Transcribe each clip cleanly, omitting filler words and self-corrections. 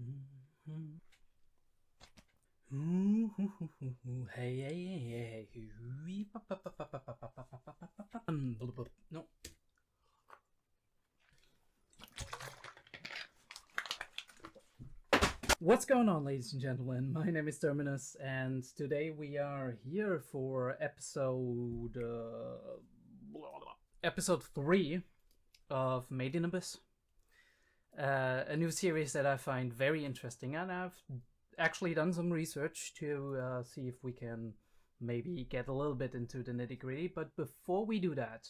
No. What's going on, ladies and gentlemen? My name is Terminus, and today we are here for episode 3 of Made in Abyss. A new series that I find very interesting, and I've actually done some research to see if we can maybe get a little bit into the nitty-gritty. But before we do that,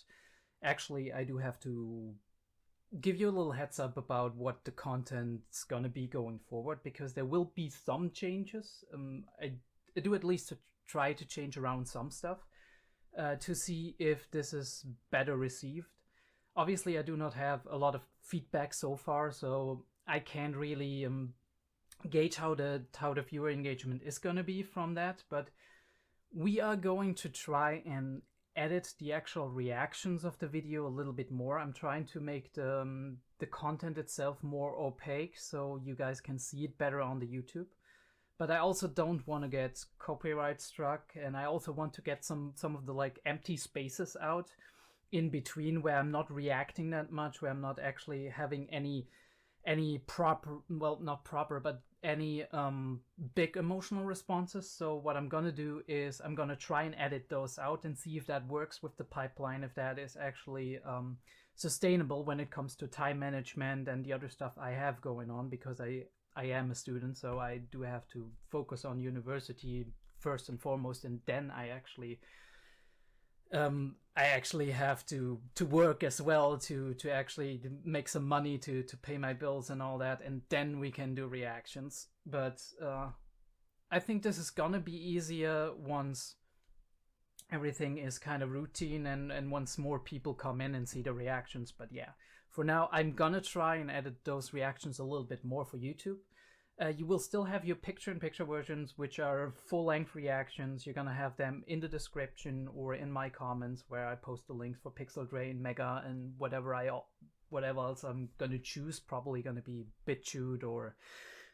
actually I do have to give you a little heads up about what the content's gonna be going forward, because there will be some changes. I do at least to try to change around some stuff to see if this is better received. Obviously, I do not have a lot of feedback so far, so I can't really gauge how the viewer engagement is gonna be from that. But we are going to try and edit the actual reactions of the video a little bit more. I'm trying to make the content itself more opaque so you guys can see it better on the YouTube. But I also don't want to get copyright struck, and I also want to get some of the like empty spaces out in between where I'm not reacting that much, where I'm not actually having any proper, well, not proper, but any big emotional responses. So what I'm gonna do is I'm gonna try and edit those out and see if that works with the pipeline, if that is actually sustainable when it comes to time management and the other stuff I have going on, because I am a student, so I do have to focus on university first and foremost, and then I actually have to work as well to actually make some money to pay my bills and all that, and then we can do reactions. But I think this is gonna be easier once everything is kind of routine and once more people come in and see the reactions. But yeah, for now I'm gonna try and edit those reactions a little bit more for YouTube. You will still have your picture-in-picture versions, which are full-length reactions. You're gonna have them in the description or in my comments, where I post the links for 𝔸𝕓𝕠𝕦𝕥, Mega, and whatever else I'm gonna choose. Probably gonna be BitChute or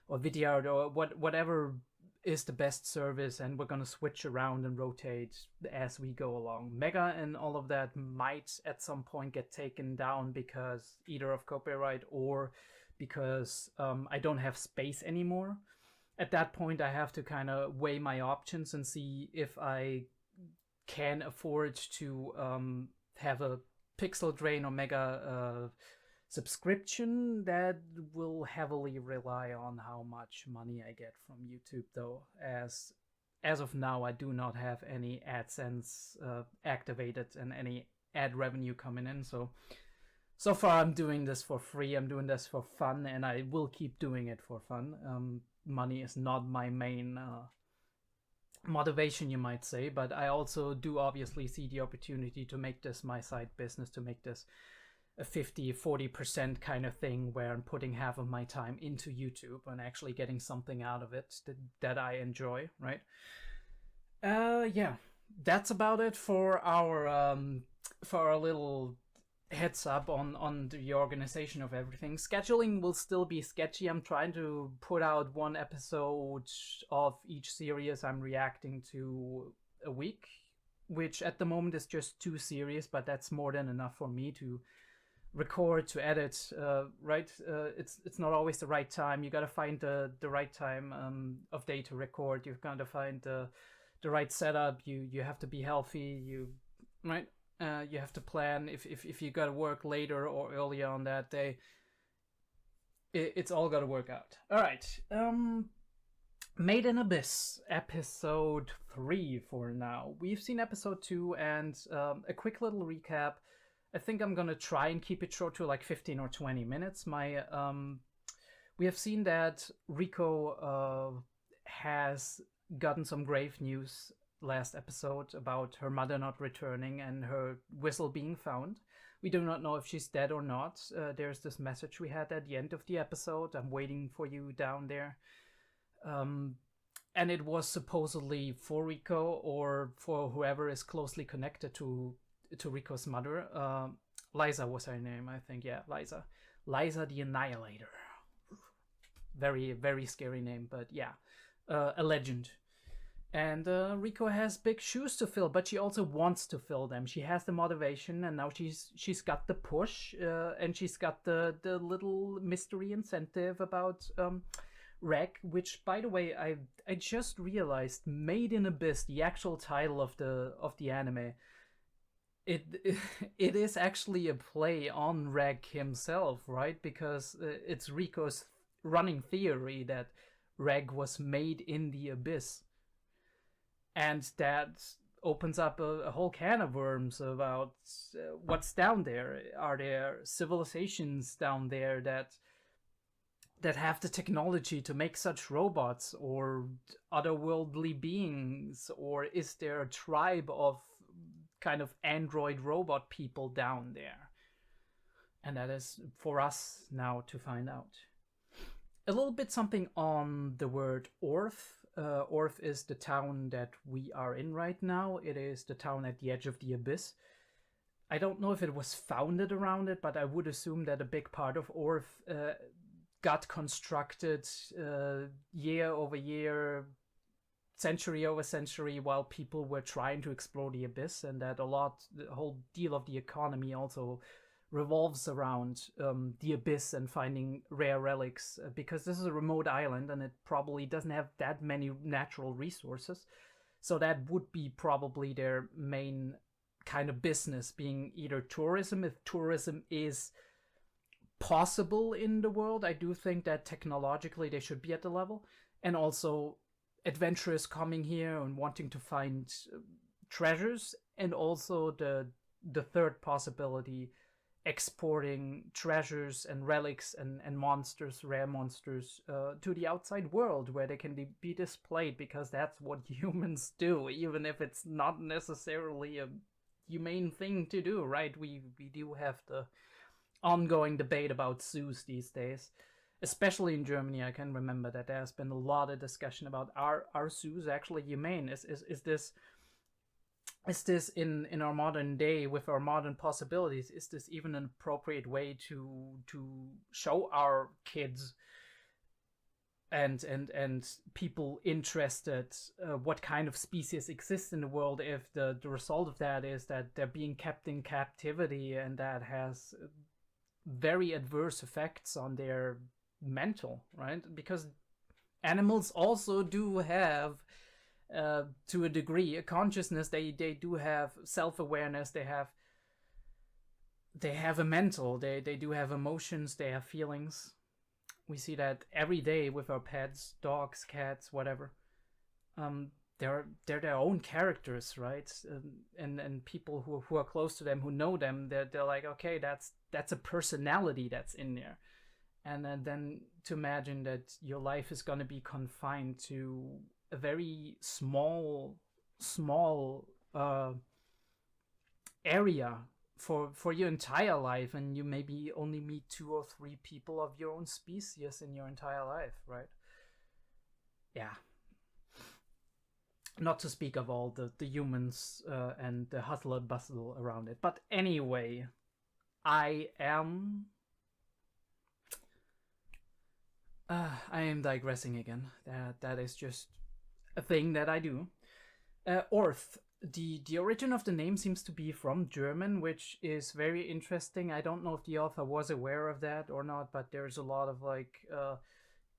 Vidyard or whatever is the best service, and we're gonna switch around and rotate as we go along. Mega and all of that might at some point get taken down because either of copyright or because I don't have space anymore. At that point, I have to kind of weigh my options and see if I can afford to have a 𝔸𝕑𝕠𝕦𝕥 or Mega subscription. That will heavily rely on how much money I get from YouTube, though. As of now, I do not have any AdSense activated and any ad revenue coming in, so far I'm doing this for free. I'm doing this for fun, and I will keep doing it for fun. Money is not my main motivation, you might say, but I also do obviously see the opportunity to make this my side business, to make this a 50-40% kind of thing, where I'm putting half of my time into YouTube and actually getting something out of it that I enjoy, right? Yeah, that's about it for our little heads up on the organization of everything. Scheduling will still be sketchy. I'm trying to put out one episode of each series I'm reacting to a week, which at the moment is just 2 series, but that's more than enough for me to record, to edit, right? It's not always the right time. You gotta find the right time of day to record. You've got to find the right setup. You have to be healthy, right? You have to plan if you gotta work later or earlier on that day. It's all gotta work out. All right. Made in Abyss, episode 3 for now. We've seen episode 2, and a quick little recap. I think I'm gonna try and keep it short to like 15 or 20 minutes. We have seen that Riko has gotten some grave news last episode about her mother not returning and her whistle being found. We do not know if she's dead or not. There's this message we had at the end of the episode: "I'm waiting for you down there." And it was supposedly for Riko or for whoever is closely connected to Riko's mother. Liza was her name, I think. Yeah, Liza the Annihilator. Very, very scary name, but yeah, a legend. And Riko has big shoes to fill, but she also wants to fill them. She has the motivation, and now she's got the push, and she's got the little mystery incentive about Reg, which, by the way, I just realized, Made in Abyss, the actual title of the anime, it is actually a play on Reg himself, right? Because it's Riko's running theory that Reg was made in the abyss. And that opens up a whole can of worms about what's down there. Are there civilizations down there that have the technology to make such robots, or otherworldly beings? Or is there a tribe of kind of android robot people down there? And that is for us now to find out. A little bit something on the word Orth. Orth is the town that we are in right now. It is the town at the edge of the abyss. I don't know if it was founded around it, but I would assume that a big part of Orth got constructed year over year, century over century, while people were trying to explore the abyss, and that the whole deal of the economy also revolves around the abyss and finding rare relics, because this is a remote island and it probably doesn't have that many natural resources. So that would be probably their main kind of business, being either tourism, if tourism is possible in the world. I do think that technologically they should be at the level, and also adventurers coming here and wanting to find treasures, and also the third possibility, exporting treasures and relics and monsters, rare monsters, to the outside world where they can be displayed, because that's what humans do, even if it's not necessarily a humane thing to do, right? We do have the ongoing debate about zoos these days, especially in Germany. I can remember that there's been a lot of discussion about, are zoos actually humane? Is this in our modern day, with our modern possibilities, is this even an appropriate way to show our kids and people interested what kind of species exist in the world, if the result of that is that they're being kept in captivity, and that has very adverse effects on their mental, right? Because animals also do have, to a degree, a consciousness. They do have self-awareness. They have a mental. They do have emotions. They have feelings. We see that every day with our pets, dogs, cats, whatever. They're their own characters, right? And people who are close to them, who know them, they're like, okay, that's a personality that's in there. And then to imagine that your life is going to be confined to a very small area for your entire life, and you maybe only meet 2 or 3 people of your own species in your entire life, right? Yeah. Not to speak of all the humans and the hustle and bustle around it. But anyway, I am digressing again. That is just a thing that I do. Orth. The origin of the name seems to be from German, which is very interesting. I don't know if the author was aware of that or not, but there's a lot of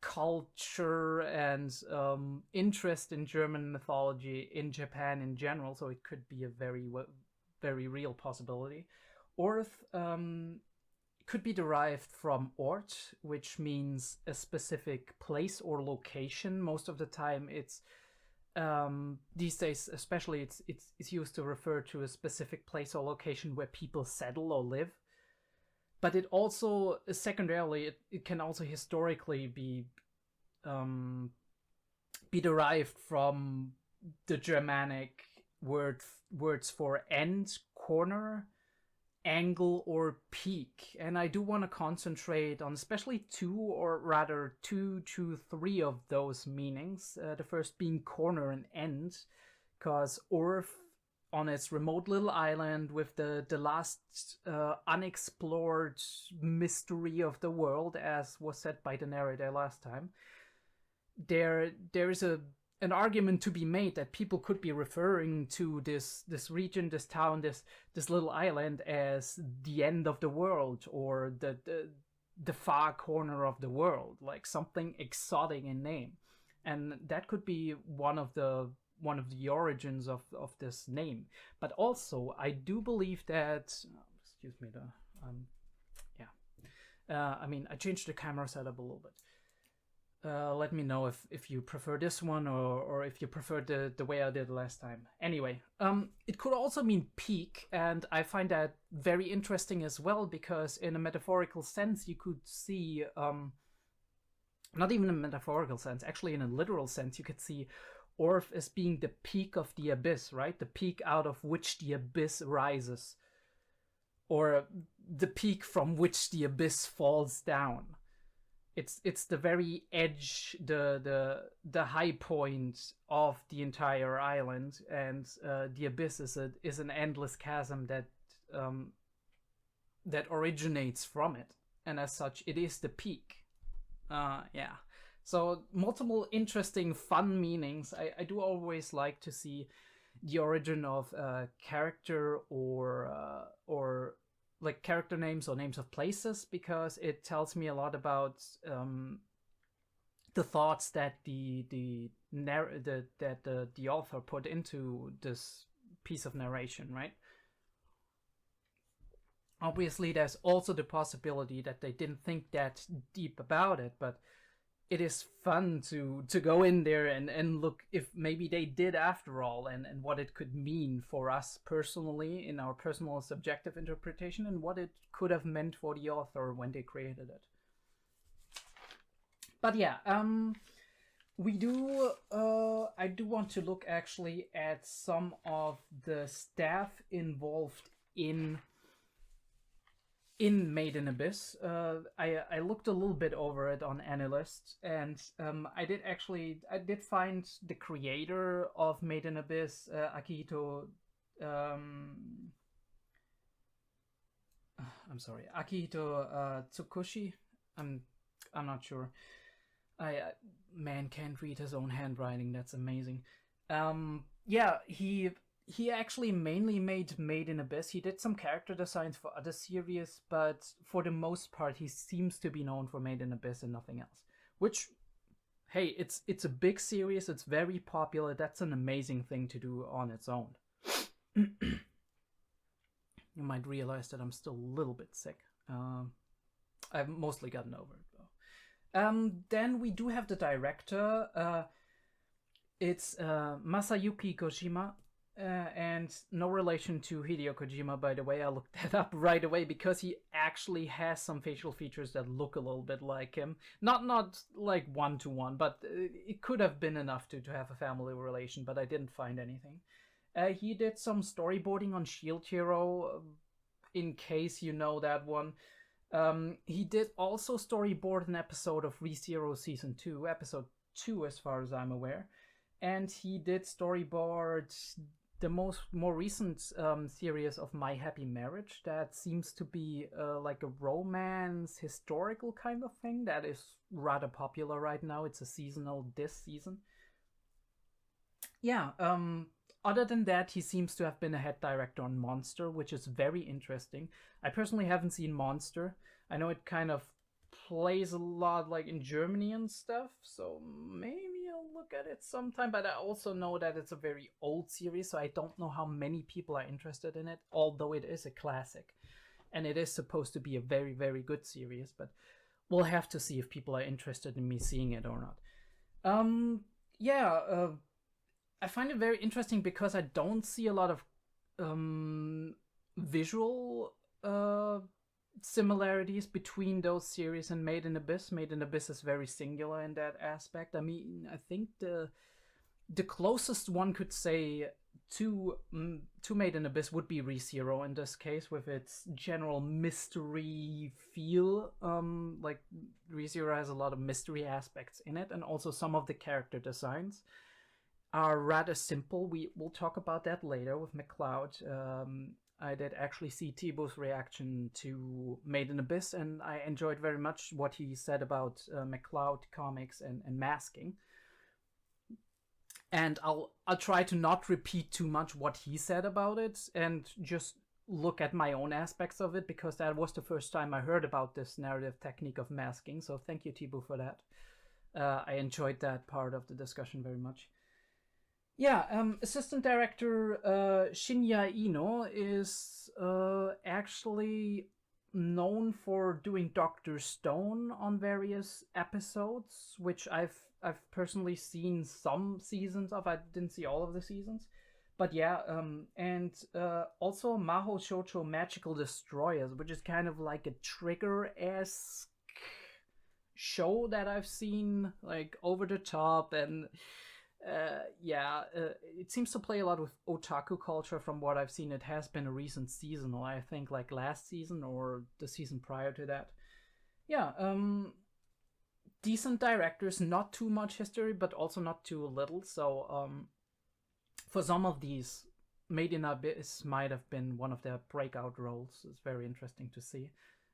culture and interest in German mythology in Japan in general, so it could be a very real possibility. Orth could be derived from Ort, which means a specific place or location. Most of the time it's these days especially it's used to refer to a specific place or location where people settle or live. But it also, secondarily, it can also historically be derived from the Germanic words for end, corner, angle, or peak. And I do want to concentrate on especially 2 to 3 of those meanings. The first being corner and end, because Orth on its remote little island with the last unexplored mystery of the world, as was said by the narrator last time. There is an argument to be made that people could be referring to this region, this town, this little island as the end of the world, or the far corner of the world, like something exotic in name. And that could be one of the origins of this name. But also, I do believe that, excuse me, I mean, I changed the camera setup a little bit. Let me know if you prefer this one, or if you prefer the way I did last time. Anyway, it could also mean peak, and I find that very interesting as well, because in a metaphorical sense, you could see, not even in a metaphorical sense, actually in a literal sense, you could see Orth as being the peak of the abyss, right? The peak out of which the abyss rises, or the peak from which the abyss falls down. It's the very edge, the high point of the entire island, and the abyss is an endless chasm that originates from it, and as such, it is the peak. Yeah. So multiple interesting, fun meanings. I do always like to see the origin of character or like character names or names of places, because it tells me a lot about the thoughts that the author put into this piece of narration, right? Obviously, there's also the possibility that they didn't think that deep about it, but it is fun to go in there and look if maybe they did after all, and what it could mean for us personally in our personal subjective interpretation, and what it could have meant for the author when they created it. But yeah, I do want to look actually at some of the staff involved in Made in Abyss. I looked a little bit over it on AniList, and I did find the creator of Made in Abyss, Akihito Tsukushi. I'm not sure. Man can't read his own handwriting. That's amazing. Yeah, he actually mainly made Made in Abyss. He did some character designs for other series, but for the most part, he seems to be known for Made in Abyss and nothing else. Which, hey, it's a big series. It's very popular. That's an amazing thing to do on its own. You might realize that I'm still a little bit sick. I've mostly gotten over it, though. Then we do have the director. It's Masayuki Kojima. And no relation to Hideo Kojima, by the way. I looked that up right away because he actually has some facial features that look a little bit like him. Not like one-to-one, but it could have been enough to have a family relation, but I didn't find anything. He did some storyboarding on Shield Hero, in case you know that one. He did also storyboard an episode of ReZero Season 2, episode 2 as far as I'm aware. And he did storyboard the more recent series of My Happy Marriage. That seems to be like a romance historical kind of thing that is rather popular right now. It's a seasonal this season. Yeah, other than that, he seems to have been a head director on Monster, which is very interesting. I personally haven't seen Monster. I know it kind of plays a lot like in Germany and stuff, so maybe I'll look at it sometime, but I also know that it's a very old series, so I don't know how many people are interested in it, although it is a classic and it is supposed to be a very, very good series, but we'll have to see if people are interested in me seeing it or not. I find it very interesting because I don't see a lot of visual similarities between those series and Made in Abyss. Made in Abyss is very singular in that aspect. I mean, I think the closest one could say to Made in Abyss would be ReZero in this case, with its general mystery feel. Like ReZero has a lot of mystery aspects in it, and also some of the character designs. are rather simple. We'll talk about that later with Mccloud. I did actually see Teeaboo's reaction to Made in Abyss, and I enjoyed very much what he said about Mccloud comics and masking. And I'll try to not repeat too much what he said about it, and just look at my own aspects of it, because that was the first time I heard about this narrative technique of masking. So thank you, Teeaboo, for that. I enjoyed that part of the discussion very much. Yeah, assistant director Shinya Ino is actually known for doing Dr. Stone on various episodes, which I've personally seen some seasons of. I didn't see all of the seasons. But yeah, and also Maho Shoujo Magical Destroyers, which is kind of like a Trigger-esque show that I've seen, like over the top, and it seems to play a lot with otaku culture. From what I've seen, it has been a recent seasonal, I think, like last season or the season prior to that. Yeah, decent directors, not too much history, but also not too little. So for some of these, Made in Abyss might have been one of their breakout roles. It's very interesting to see.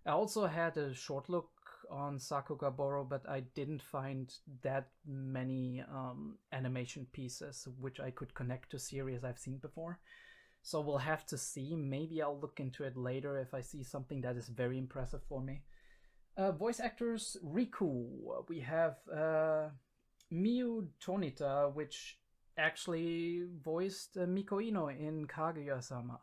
I also had a short look on Sakugaboro, but I didn't find that many animation pieces which I could connect to series I've seen before. So we'll have to see. Maybe I'll look into it later if I see something that is very impressive for me. Voice actors, Riko. We have Miyu Tonita, which actually voiced Miko Ino in Kaguya-sama.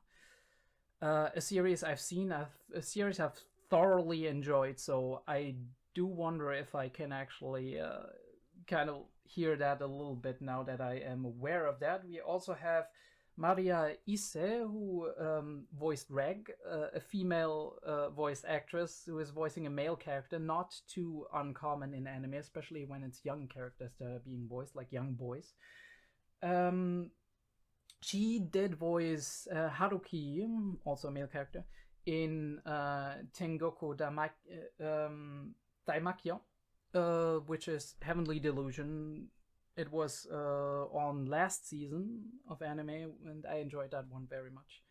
A series I've seen, a series I've thoroughly enjoyed, so I do wonder if I can actually kind of hear that a little bit now that I am aware of that. We also have Maria Ise, who voiced Reg, a female voice actress who is voicing a male character, not too uncommon in anime, especially when it's young characters that are being voiced, like young boys. She did voice Haruki, also a male character, in Tengoku Daimakyo, which is Heavenly Delusion. It was on last season of anime, and I enjoyed that one very much.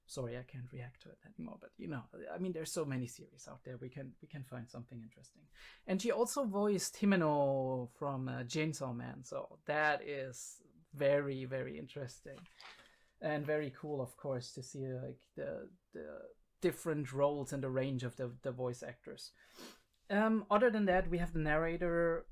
Sorry, I can't react to it anymore, but you know, I mean, there's so many series out there. We can find something interesting. And she also voiced Himeno from Chainsaw Man, so that is very, very interesting and very cool, of course, to see like the different roles and the range of the voice actors. Other than that, we have the narrator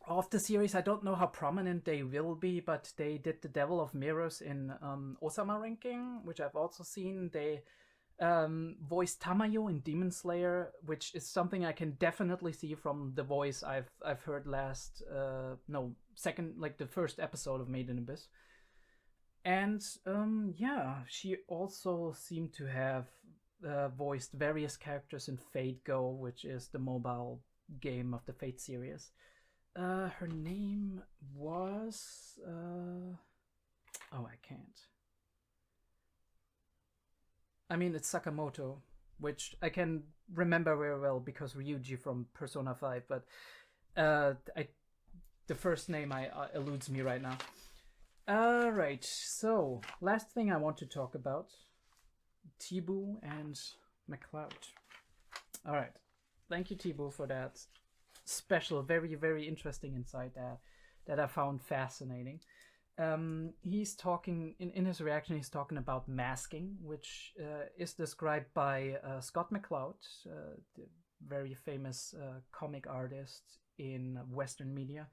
of the series. I don't know how prominent they will be, but they did the Devil of Mirrors in Osama Ranking, which I've also seen. They voiced Tamayo in Demon Slayer, which is something I can definitely see from the voice I've heard the first episode of Made in Abyss. And she also seemed to have voiced various characters in Fate Go, which is the mobile game of the Fate series. Her name was I can't. I mean, it's Sakamoto, which I can remember very well because Ryuji from Persona 5, but the first name eludes me right now. Alright, so last thing I want to talk about, Teeaboo and Mccloud. Alright, thank you, Teeaboo, for that special, very, very interesting insight that I found fascinating. He's talking, in his reaction, he's talking about masking, which is described by Scott Mccloud, the very famous comic artist in Western media,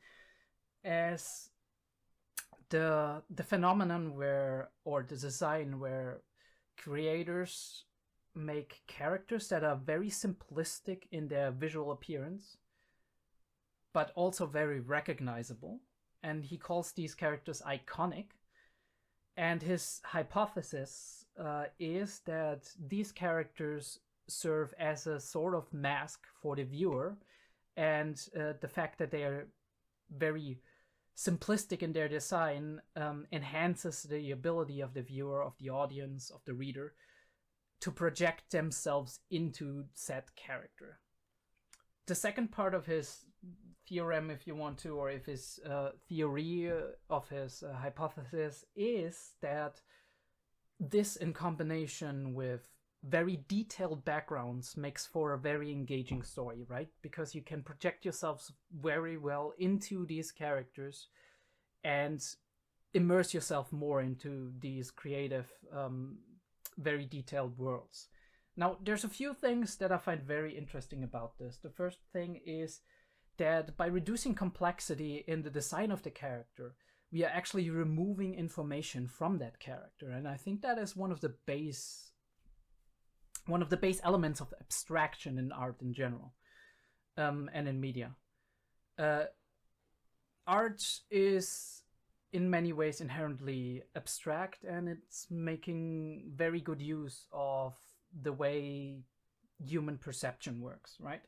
as the phenomenon or the design where creators make characters that are very simplistic in their visual appearance, but also very recognizable. And he calls these characters iconic. And his hypothesis is that these characters serve as a sort of mask for the viewer, and the fact that they are very simplistic in their design enhances the ability of the viewer, of the audience, of the reader to project themselves into said character. The second part of his theorem, if you want to, or if his theory of his hypothesis is that this, in combination with very detailed backgrounds, makes for a very engaging story, right? Because you can project yourselves very well into these characters and immerse yourself more into these creative, very detailed worlds. Now, there's a few things that I find very interesting about this. The first thing is that by reducing complexity in the design of the character, we are actually removing information from that character. And I think that is one of the base elements of abstraction in art in general, and in media. Art is in many ways inherently abstract, and it's making very good use of the way human perception works, right?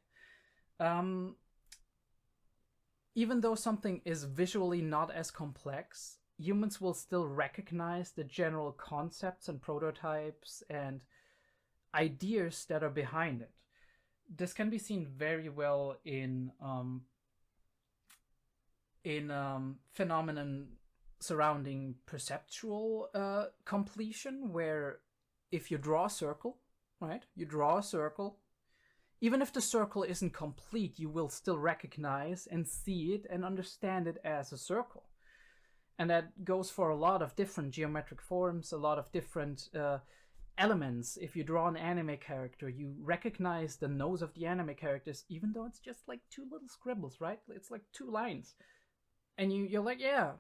Even though something is visually not as complex, humans will still recognize the general concepts and prototypes and ideas that are behind it. This can be seen very well in phenomenon surrounding perceptual completion, where if you draw a circle, right? You draw a circle. Even if the circle isn't complete, you will still recognize and see it and understand it as a circle. And that goes for a lot of different geometric forms, a lot of different elements. If you draw an anime character, you recognize the nose of the anime characters, even though it's just like two little scribbles, right? It's like two lines. And you're like, yeah,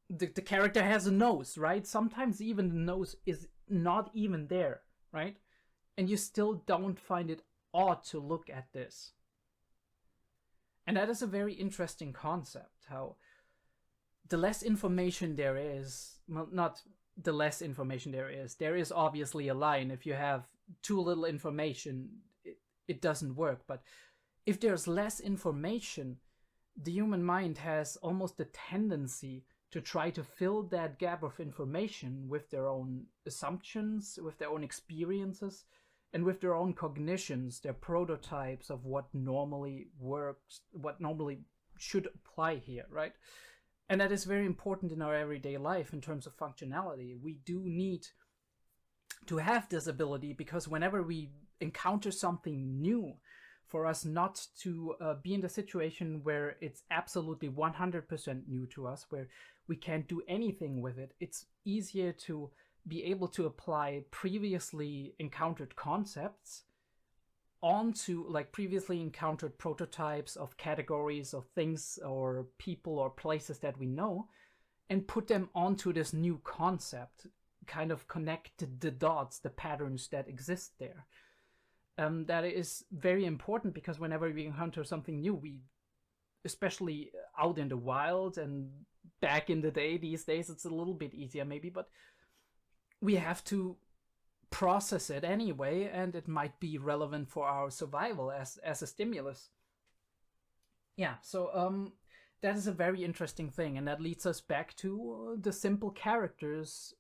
the character has a nose, right? Sometimes even the nose is not even there, right? And you still don't find it odd to look at this. And that is a very interesting concept, how the less information there is, well, not the less information there is obviously a line. If you have too little information, it doesn't work. But if there's less information, the human mind has almost a tendency to try to fill that gap of information with their own assumptions, with their own experiences, and with their own cognitions, their prototypes of what normally works, what normally should apply here, right? And that is very important in our everyday life in terms of functionality. We do need to have this ability, because whenever we encounter something new, for us not to be in the situation where it's absolutely 100% new to us, where we can't do anything with it, it's easier to be able to apply previously encountered concepts onto, like, previously encountered prototypes of categories of things or people or places that we know, and put them onto this new concept, kind of connect the dots, the patterns that exist there. That is very important, because whenever we encounter something new, we, especially out in the wild, and back in the day, these days it's a little bit easier maybe, but we have to process it anyway, and it might be relevant for our survival as a stimulus. Yeah, so that is a very interesting thing, and that leads us back to the simple characters,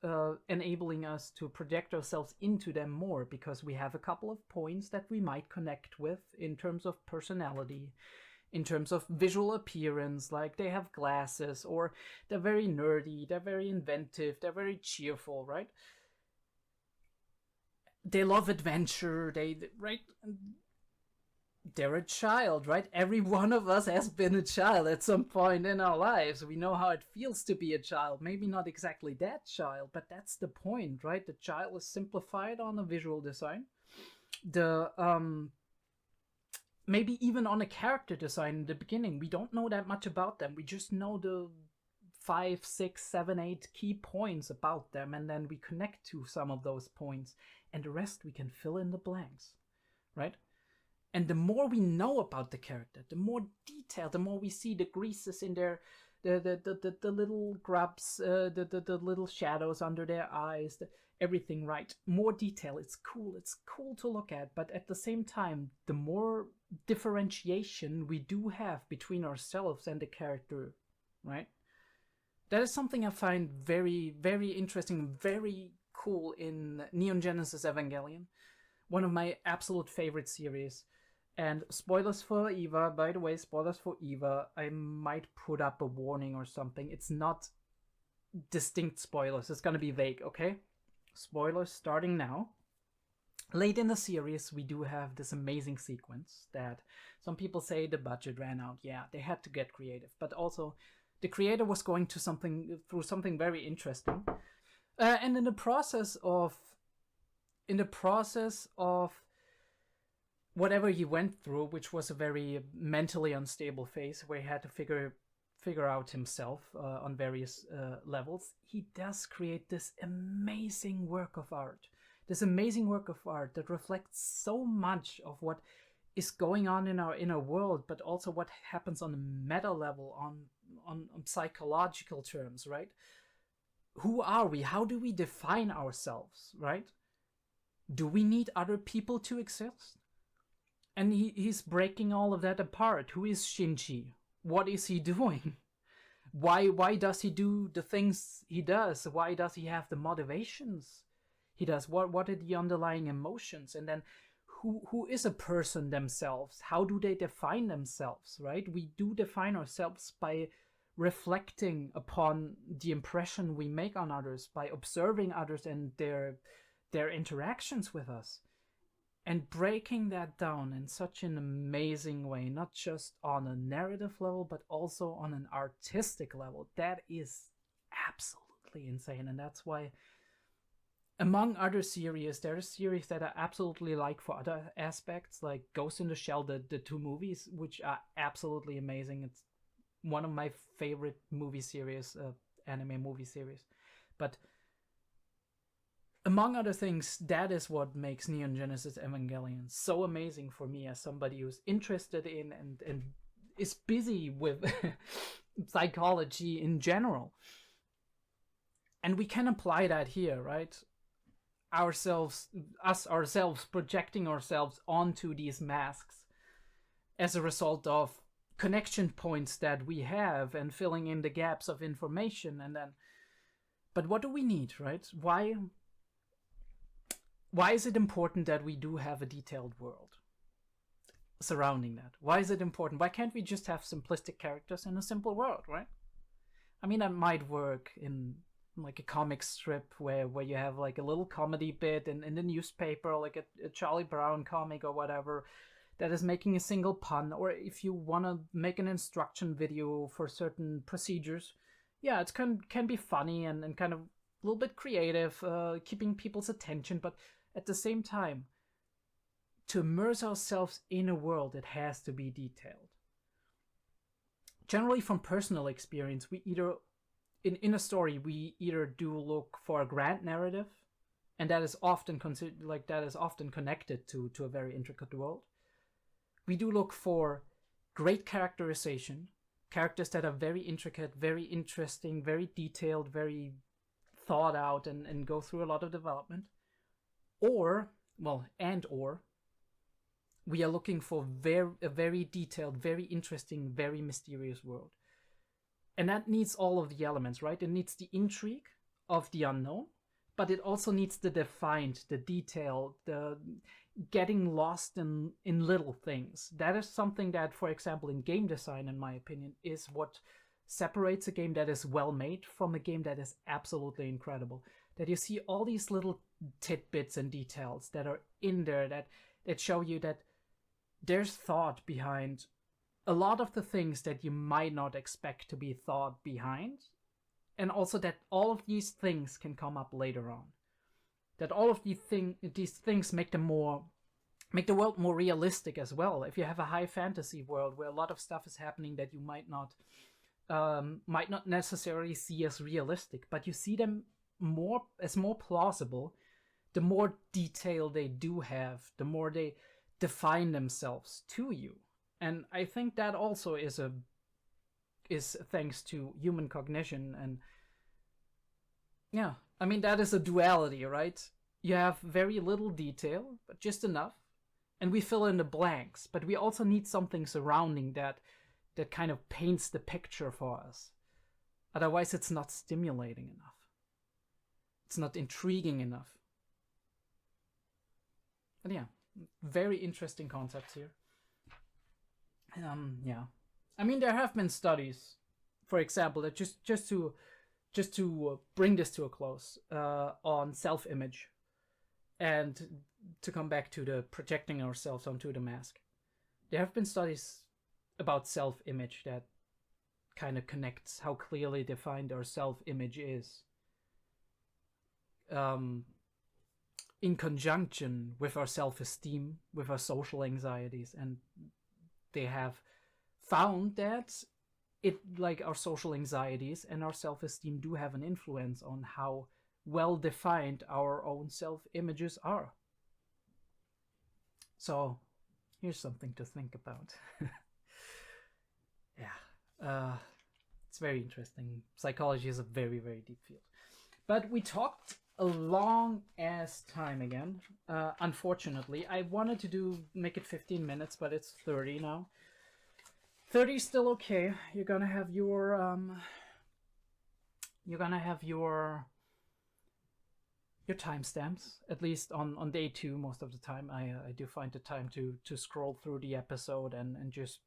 enabling us to project ourselves into them more, because we have a couple of points that we might connect with in terms of personality, in terms of visual appearance, like they have glasses, or they're very nerdy, they're very inventive, they're very cheerful, right? They love adventure, right? They're a child, right? Every one of us has been a child at some point in our lives. We know how it feels to be a child. Maybe not exactly that child, but that's the point, right? The child is simplified on a visual design. The maybe even on a character design in the beginning. We don't know that much about them. We just know the 5, 6, 7, 8 key points about them, and then we connect to some of those points, and the rest we can fill in the blanks, right? And the more we know about the character, the more detail, the more we see the greases in their, the little grubs, the little shadows under their eyes, everything, right? More detail. It's cool to look at, but at the same time, the more differentiation we do have between ourselves and the character, right? That is something I find very, very interesting, very cool in Neon Genesis Evangelion, one of my absolute favorite series. And spoilers for Eva, by the way, spoilers for Eva. I might put up a warning or something. It's not distinct spoilers. It's gonna be vague, okay? Spoilers starting now. Late in the series, we do have this amazing sequence that some people say the budget ran out. Yeah, they had to get creative, but also the creator was going to through something very interesting, and in the process of whatever he went through, which was a very mentally unstable phase where he had to figure out himself on various levels, he does create this amazing work of art. This amazing work of art that reflects so much of what is going on in our inner world, but also what happens on a meta level, on psychological terms, right? Who are we? How do we define ourselves, right? Do we need other people to exist? And he's breaking all of that apart. Who is Shinji? What is he doing? Why does he do the things he does? Why does he have the motivations he does? What are the underlying emotions? And then who is a person themselves? How do they define themselves, right? We do define ourselves by reflecting upon the impression we make on others, by observing others and their interactions with us. And breaking that down in such an amazing way, not just on a narrative level, but also on an artistic level, that is absolutely insane. And that's why, among other series, there are series that I absolutely like for other aspects, like Ghost in the Shell, the 2 movies, which are absolutely amazing. It's one of my favorite movie series, anime movie series. But among other things, that is what makes Neon Genesis Evangelion so amazing for me as somebody who's interested in and is busy with psychology in general. And we can apply that here, right? Ourselves projecting ourselves onto these masks as a result of connection points that we have and filling in the gaps of information. And then, but what do we need, right? Why is it important that we do have a detailed world surrounding that? Why is it important? Why can't we just have simplistic characters in a simple world, right? I mean, that might work in like a comic strip where you have like a little comedy bit in the newspaper, like a Charlie Brown comic or whatever that is making a single pun, or if you want to make an instruction video for certain procedures, yeah, it can be funny and kind of a little bit creative, keeping people's attention, but at the same time, to immerse ourselves in a world, it has to be detailed. Generally, from personal experience, we either in a story we either do look for a grand narrative, and that is often connected to a very intricate world. We do look for great characterization, characters that are very intricate, very interesting, very detailed, very thought out, and go through a lot of development. Or we are looking for a very detailed, very interesting, very mysterious world. And that needs all of the elements, right? It needs the intrigue of the unknown, but it also needs the defined, the detail, the getting lost in little things. That is something that, for example, in game design, in my opinion, is what separates a game that is well made from a game that is absolutely incredible. That you see all these little tidbits and details that are in there that show you that there's thought behind a lot of the things that you might not expect to be thought behind, and also that all of these things can come up later on. That all of these things make the world more realistic as well. If you have a high fantasy world where a lot of stuff is happening that you might not necessarily see as realistic, but you see them more plausible, the more detail they do have, the more they define themselves to you. And I think that also is thanks to human cognition. And yeah, I mean, that is a duality, right? You have very little detail, but just enough, and we fill in the blanks, but we also need something surrounding that kind of paints the picture for us. Otherwise, it's not stimulating enough. It's not intriguing enough. But yeah, very interesting concepts here. Yeah, I mean there have been studies, for example, that just to bring this to a close, on self-image, and to come back to the projecting ourselves onto the mask. There have been studies about self-image that kind of connects how clearly defined our self-image is, in conjunction with our self-esteem, with our social anxieties, and they have found that our social anxieties and our self-esteem do have an influence on how well defined our own self-images are. So here's something to think about. Yeah, it's very interesting. Psychology is a very, very deep field. But we talked a long ass time again. Unfortunately, I wanted to make it 15 minutes, but it's 30 now. 30 is still okay. You're gonna have your timestamps, at least on day 2 most of the time. I do find the time to scroll through the episode and just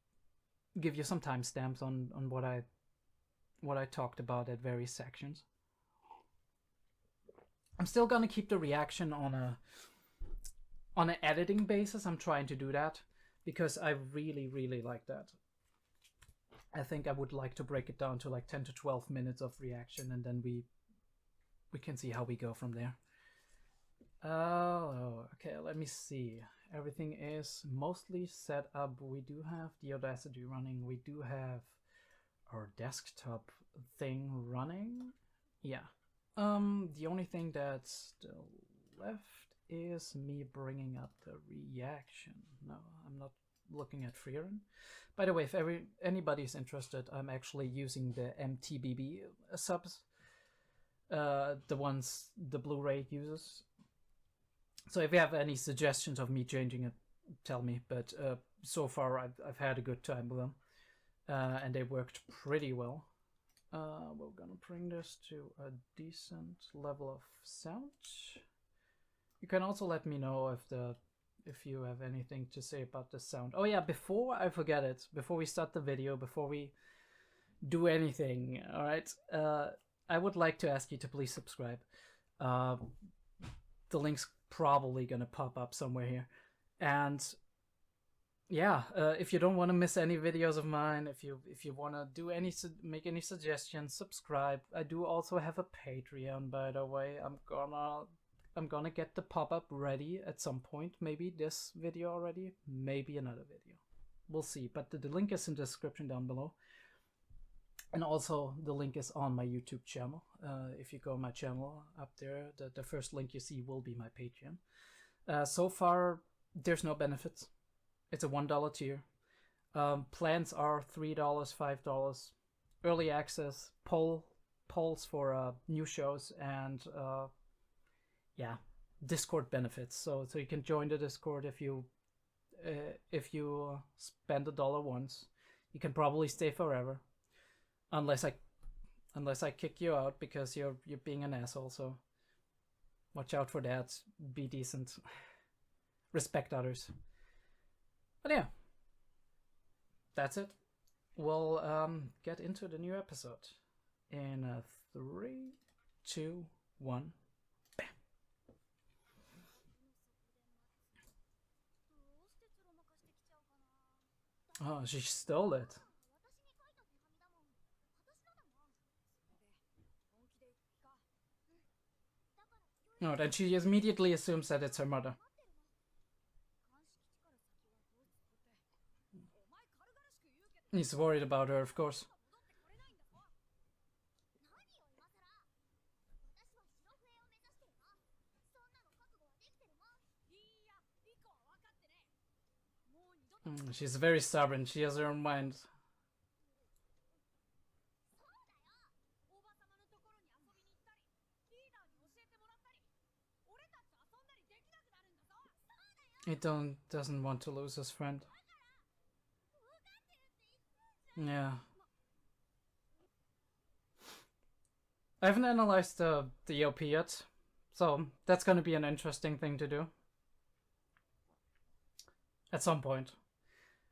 give you some timestamps on what I talked about at various sections. I'm still gonna keep the reaction on an editing basis. I'm trying to do that because I really, really like that. I think I would like to break it down to like 10 to 12 minutes of reaction, and then we can see how we go from there. Oh, okay, let me see. Everything is mostly set up. We do have the Audacity running. We do have our desktop thing running. Yeah. The only thing that's still left is me bringing up the reaction. No, I'm not looking at Freeran. By the way, if anybody's interested, I'm actually using the MTBB subs, the ones the Blu-ray uses. So if you have any suggestions of me changing it, tell me. But so far, I've had a good time with them, and they worked pretty well. We're gonna bring this to a decent level of sound. You can also let me know if you have anything to say about the sound. Oh yeah, before I forget it, before we start the video, before we do anything, all right, I would like to ask you to please subscribe. The link's probably gonna pop up somewhere here, and yeah, if you don't want to miss any videos of mine, if you want to make any suggestions, subscribe. I do also have a Patreon, by the way. I'm gonna get the pop-up ready at some point. Maybe this video already, maybe another video. We'll see. But the link is in the description down below. And also the link is on my YouTube channel. If you go on my channel up there, the first link you see will be my Patreon. So far, there's no benefits. It's a $1 tier. Plans are $3, $5. Early access, polls for new shows, and yeah, Discord benefits. So you can join the Discord if you spend $1 once. You can probably stay forever, unless I kick you out because you're being an asshole. So watch out for that. Be decent. Respect others. But yeah, that's it. We'll get into the new episode in 3, 2, 1. Bam. Oh, she stole it. No, then she immediately assumes that it's her mother. He's worried about her, of course. She's very stubborn. She has her own mind. He doesn't want to lose his friend. Yeah. I haven't analyzed the OP yet, so that's gonna be an interesting thing to do. At some point.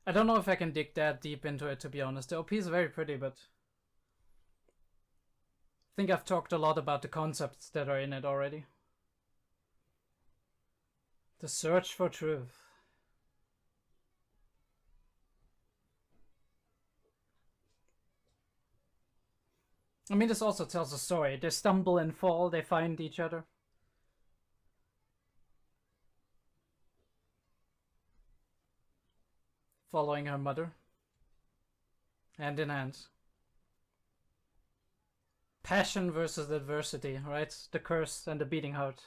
I don't know if I can dig that deep into it, to be honest. The OP is very pretty, but I think I've talked a lot about the concepts that are in it already. The search for truth. I mean, this also tells a story. They stumble and fall, they find each other. Following her mother. Hand in hand. Passion versus adversity, right? The curse and the beating heart.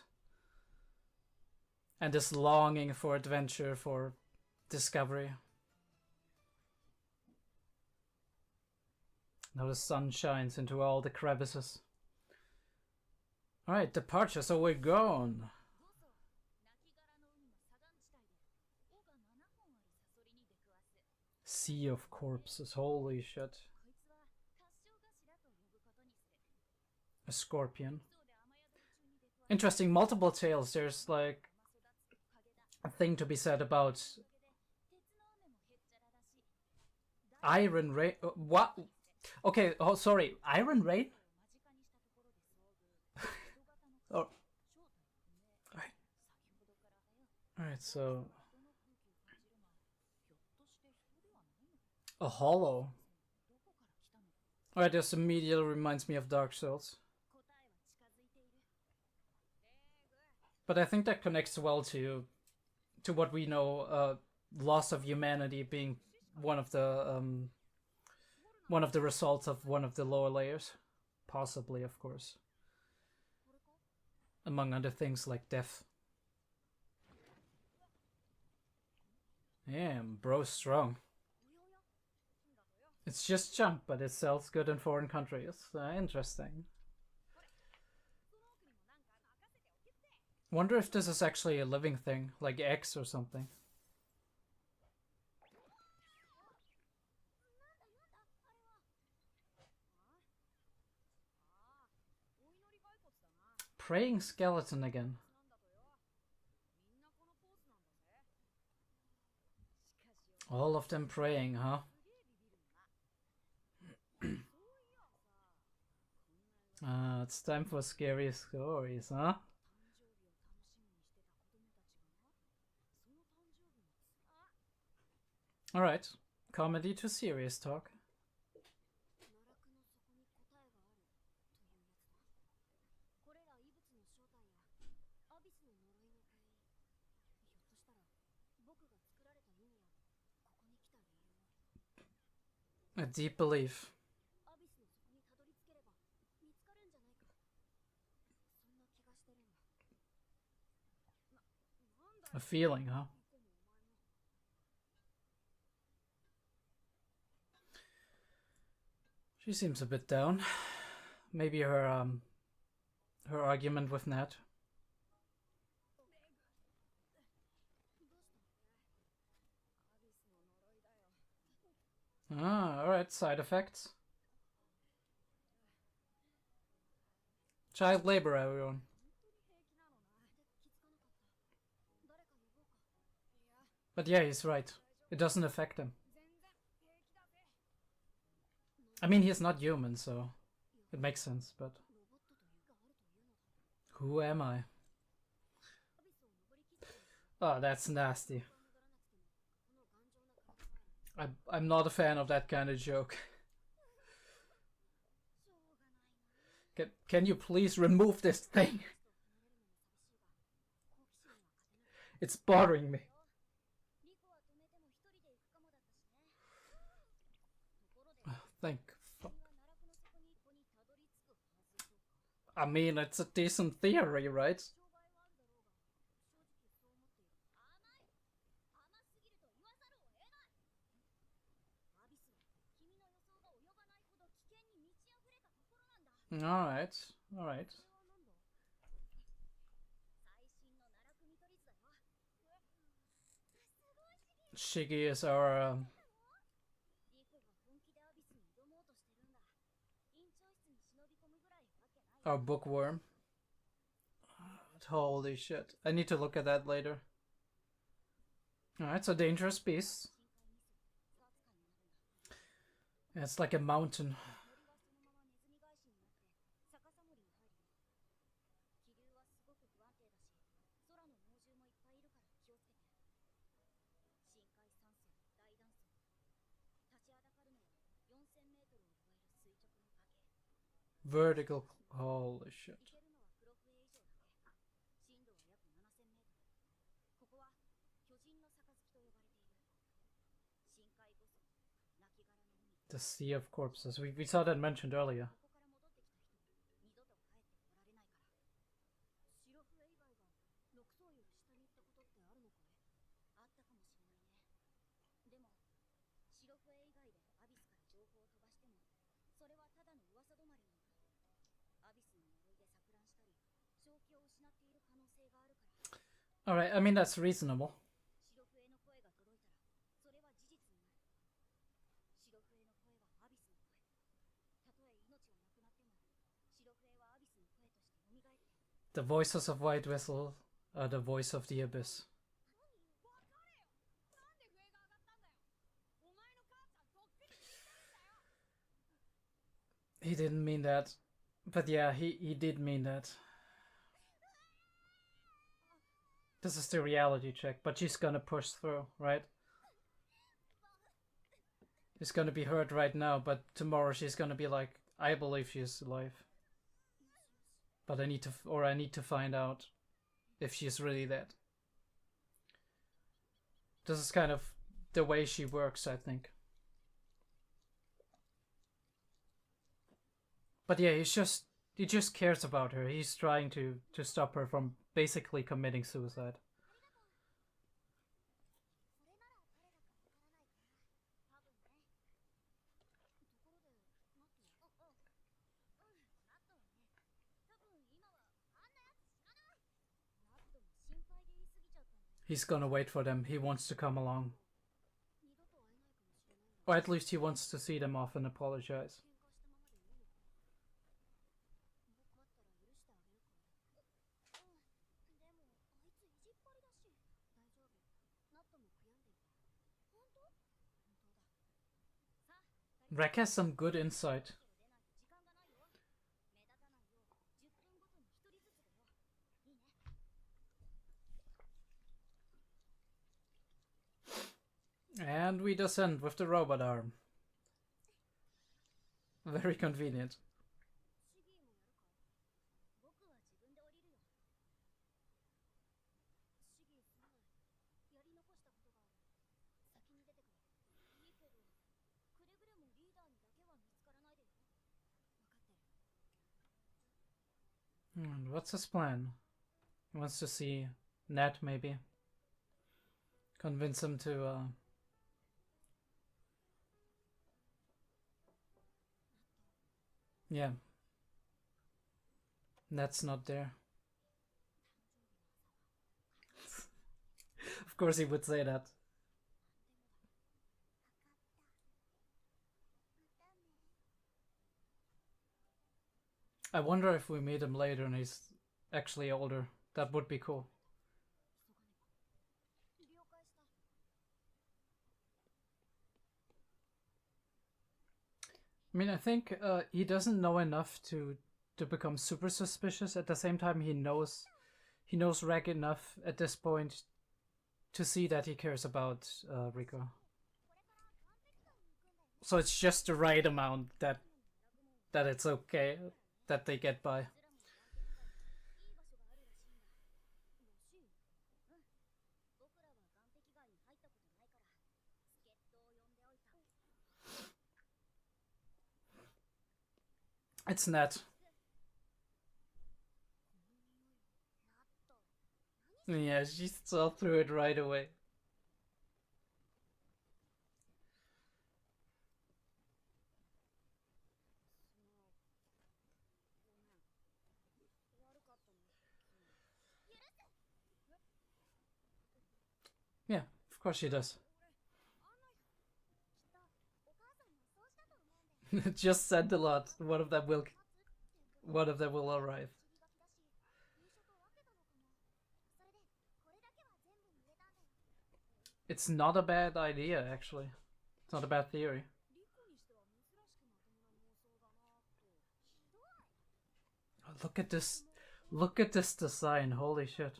And this longing for adventure, for discovery. Now the sun shines into all the crevices. Alright, departure, so we're gone. Sea of corpses, holy shit. A scorpion. Interesting, multiple tales. There's like a thing to be said about Iron Rain. What? Okay, oh sorry, Iron Rain? Oh. Alright, so a hollow. Alright, this immediately reminds me of Dark Souls. But I think that connects well to what we know, loss of humanity being one of the results of one of the lower layers. Possibly, of course. Among other things like death. Damn, bro's strong. It's just junk, but it sells good in foreign countries. Interesting. Wonder if this is actually a living thing, like X or something. Praying skeleton again. All of them praying, huh? It's time for scary stories, huh? Alright, comedy to serious talk. A deep belief. A feeling, huh? She seems a bit down. Maybe her argument with Nat. Ah, alright, side effects. Child labor, everyone. But yeah, he's right. It doesn't affect him. I mean, he's not human, so it makes sense, but who am I? Oh, that's nasty. I'm not a fan of that kind of joke. Can you please remove this thing? It's bothering me. Thank fuck. I mean, it's a decent theory, right? Alright, alright. Shiggy is our bookworm. Holy shit. I need to look at that later. Alright, so dangerous beasts. It's like a mountain. Vertical. Holy shit. The sea of corpses. We saw that mentioned earlier. Alright, I mean, that's reasonable. The voices of White Vessel are the voice of the abyss. He didn't mean that. But yeah, he did mean that. This is the reality check, but she's gonna push through, right? She's gonna be hurt right now, but tomorrow she's gonna be like, I believe she's alive. But I need to find out if she's really dead. This is kind of the way she works, I think. But yeah, he just cares about her. He's trying to stop her from basically committing suicide. He's gonna wait for them. He wants to come along. Or at least he wants to see them off and apologize. Rek has some good insight. And we descend with the robot arm. Very convenient. What's his plan? He wants to see Nat, maybe. Convince him to, yeah. Nat's not there. Of course he would say that. I wonder if we meet him later and he's actually older. That would be cool. I mean, I think he doesn't know enough to become super suspicious. At the same time, he knows Rek enough at this point to see that he cares about Riko. So it's just the right amount that it's okay that they get by. It's Nat. Yeah, she saw through it right away. Yeah, of course she does. Just send a lot. One of them will arrive. It's not a bad idea, actually. It's not a bad theory. Look at this. Look at this design. Holy shit.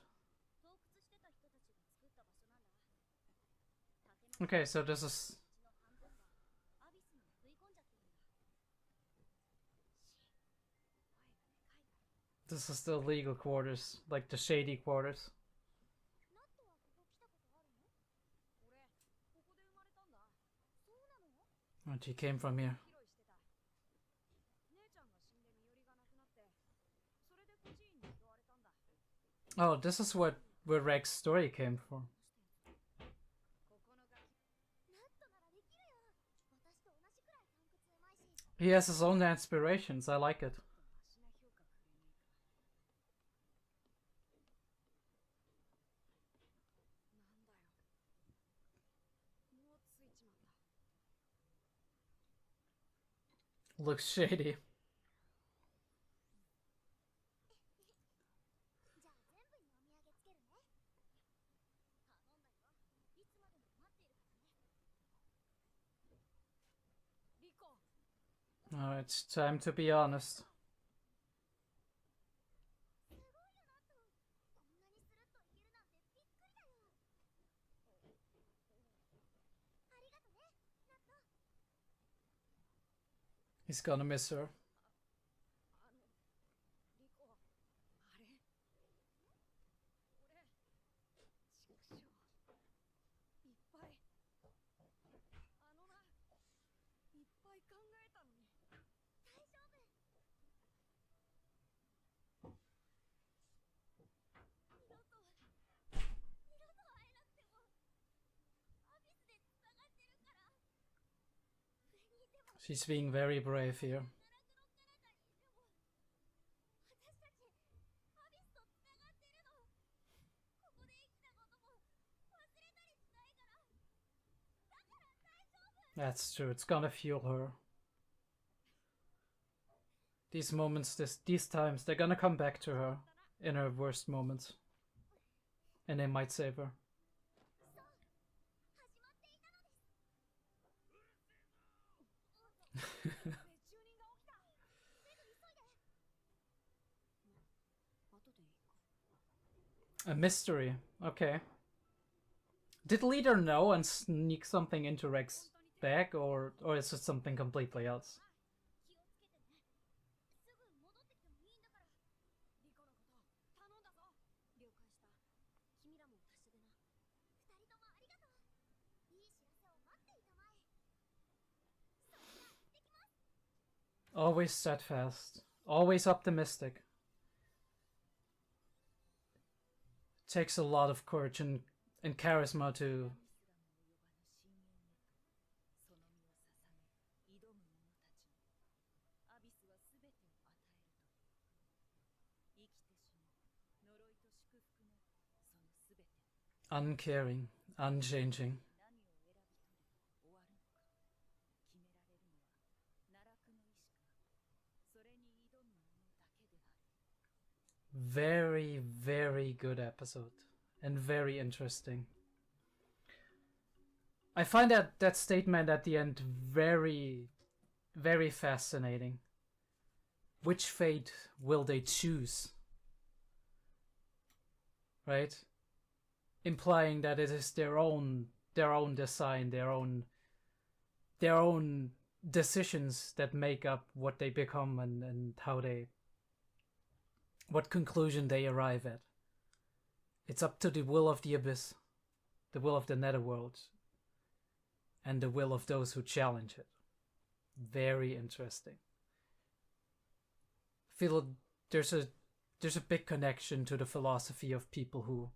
Okay, so this is... This is the illegal quarters, like the shady quarters. And she came from here. Oh, this is where Reg's story came from. He has his own inspirations. I like it. Looks shady. Oh, it's time to be honest. He's gonna miss her. She's being very brave here. That's true, it's gonna fuel her. These moments, these times, they're gonna come back to her in her worst moments. And they might save her. A mystery, okay. Did Leader know and sneak something into Reg's bag, or is it something completely else? Always steadfast, always optimistic. Takes a lot of courage and charisma to... Uncaring, unchanging. Very, very good episode. And very interesting. I find that statement at the end very, very fascinating. Which fate will they choose? Right? Implying that it is their own design, their own decisions that make up what they become and how they... what conclusion they arrive at. It's up to the will of the abyss, the will of the netherworld, and the will of those who challenge it. Very interesting. I feel there's a big connection to the philosophy of people who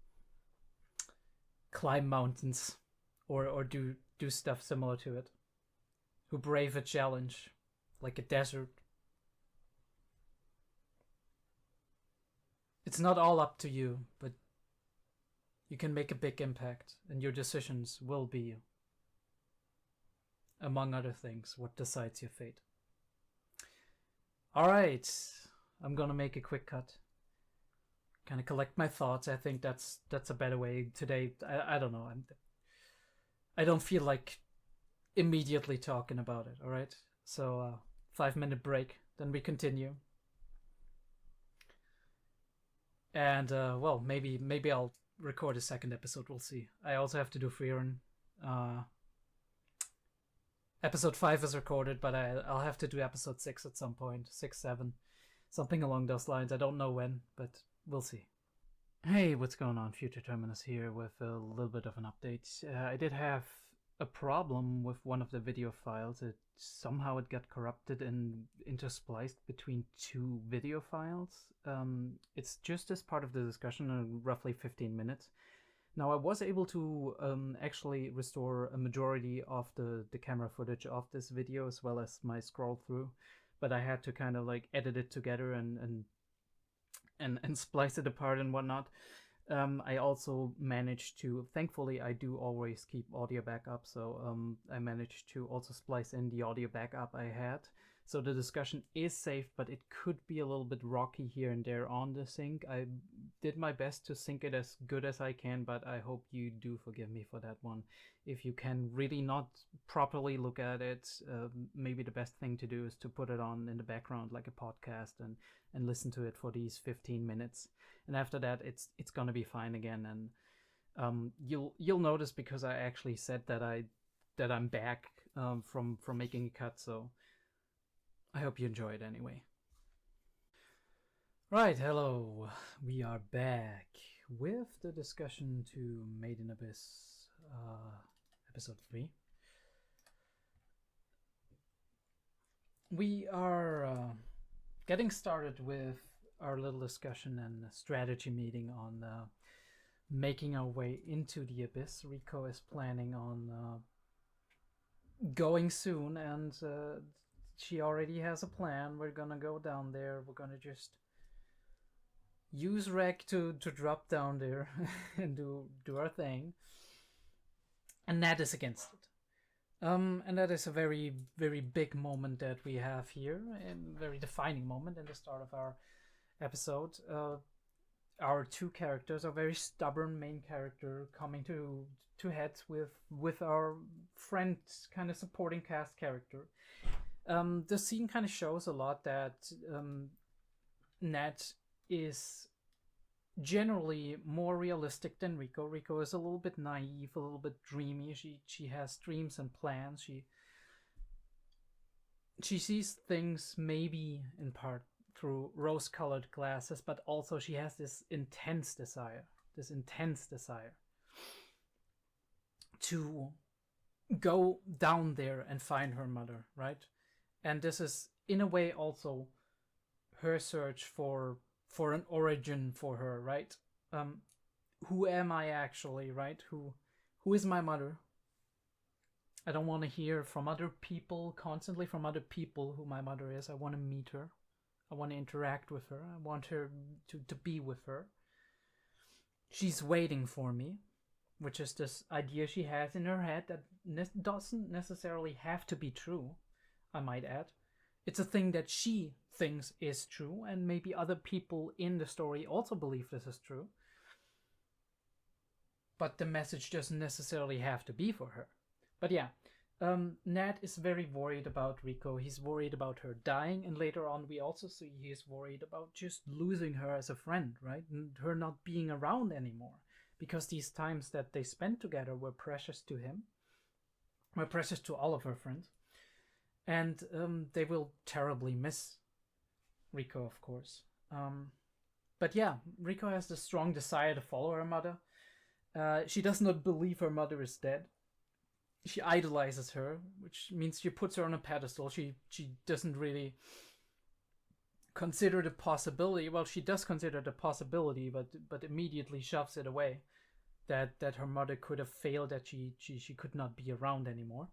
climb mountains or do stuff similar to it, who brave a challenge like a desert. It's not all up to you, but you can make a big impact, and your decisions will be, among other things, what decides your fate. Alright, I'm gonna make a quick cut. Kind of collect my thoughts. I think that's a better way today. I don't know. I don't feel like immediately talking about it, alright? So, 5-minute break, then we continue. And well, maybe I'll record a second episode. We'll see. I also have to do Freerun. Episode 5 is recorded, but I'll have to do episode 6 at some point. 6, 7. Something along those lines. I don't know when, but we'll see. Hey, what's going on? Future Terminus here with a little bit of an update. I did have a problem with one of the video files. Somehow it got corrupted and interspliced between 2 video files. It's just as part of the discussion in roughly 15 minutes. Now, I was able to actually restore a majority of the camera footage of this video as well as my scroll through, but I had to kind of like edit it together and splice it apart and whatnot. I also managed to, thankfully I do always keep audio backup, so I managed to also splice in the audio backup I had. So the discussion is safe, but it could be a little bit rocky here and there on the sync. I did my best to sync it as good as I can, but I hope you do forgive me for that one. If you can really not properly look at it, maybe the best thing to do is to put it on in the background like a podcast and listen to it for these 15 minutes. And after that, it's gonna be fine again. And you'll notice, because I actually said that I'm back from making a cut, so I hope you enjoy it anyway. Right, hello. We are back with the discussion to Made in Abyss, episode 3. We are getting started with our little discussion and strategy meeting on making our way into the Abyss. Riko is planning on going soon, and she already has a plan. We're gonna go down there. We're gonna just use Rek to drop down there and do our thing. And Nat is against it. And that is a very, very big moment that we have here, and very defining moment in the start of our episode. Our 2 characters, a very stubborn main character coming to heads with our friend, kind of supporting cast character. The scene kind of shows a lot that Nat is generally more realistic than Riko. Riko is a little bit naive, a little bit dreamy. She has dreams and plans. She sees things maybe in part through rose-colored glasses, but also she has this intense desire to go down there and find her mother, right? And this is, in a way, also her search for an origin for her, right? Who am I actually, right? Who is my mother? I don't want to hear from other people, constantly from other people, who my mother is. I want to meet her. I want to interact with her. I want her to be with her. She's waiting for me, which is this idea she has in her head that doesn't necessarily have to be true, I might add. It's a thing that she thinks is true, and maybe other people in the story also believe this is true. But the message doesn't necessarily have to be for her. But yeah, Nat is very worried about Riko. He's worried about her dying, and later on we also see he's worried about just losing her as a friend, right? And her not being around anymore. Because these times that they spent together were precious to him. Were precious to all of her friends. And they will terribly miss Riko, of course. But yeah, Riko has the strong desire to follow her mother. She does not believe her mother is dead. She idolizes her, which means she puts her on a pedestal. She doesn't really consider the possibility. Well, she does consider the possibility, but immediately shoves it away. That her mother could have failed, that she could not be around anymore.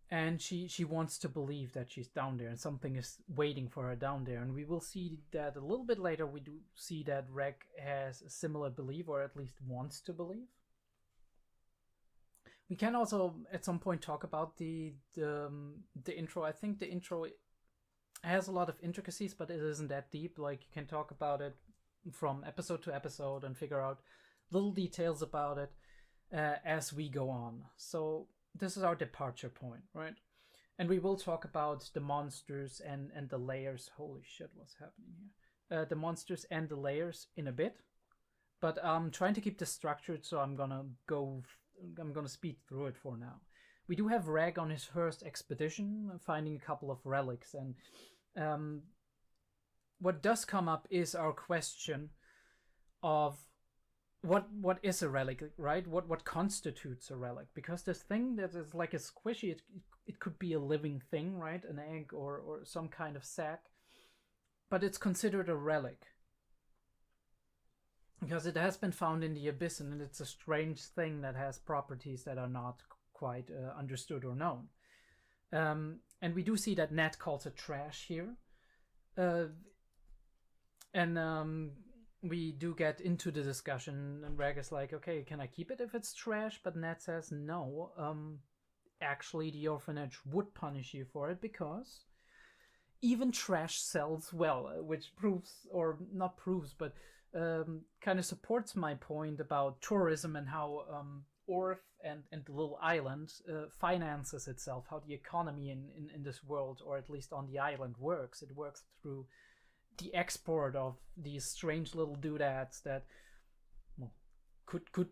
And she wants to believe that she's down there and something is waiting for her down there. And we will see that a little bit later. We do see that Rek has a similar belief, or at least wants to believe. We can also at some point talk about the intro. I think the intro has a lot of intricacies, but it isn't that deep. Like, you can talk about it from episode to episode and figure out little details about it as we go on. So this is our departure point, right? And we will talk about the monsters and the layers. Holy shit, what's happening here? the monsters and the layers in a bit, but I'm trying to keep this structured, so I'm gonna speed through it for now. We do have Rag on his first expedition, finding a couple of relics, and what does come up is our question of what is a relic, right? What constitutes a relic? Because this thing that is like a squishy, it could be a living thing, right? An egg or some kind of sack, but it's considered a relic because it has been found in the abyss, and it's a strange thing that has properties that are not quite understood or known. And we do see that Nat calls it trash here, and we do get into the discussion, and Rag is like, okay, can I keep it if it's trash? But Nat says no. Actually, the orphanage would punish you for it because even trash sells well, which proves, or not proves, but kind of supports my point about tourism and how Orth and the little island finances itself, how the economy in this world, or at least on the island, works. It works through the export of these strange little doodads that, well, could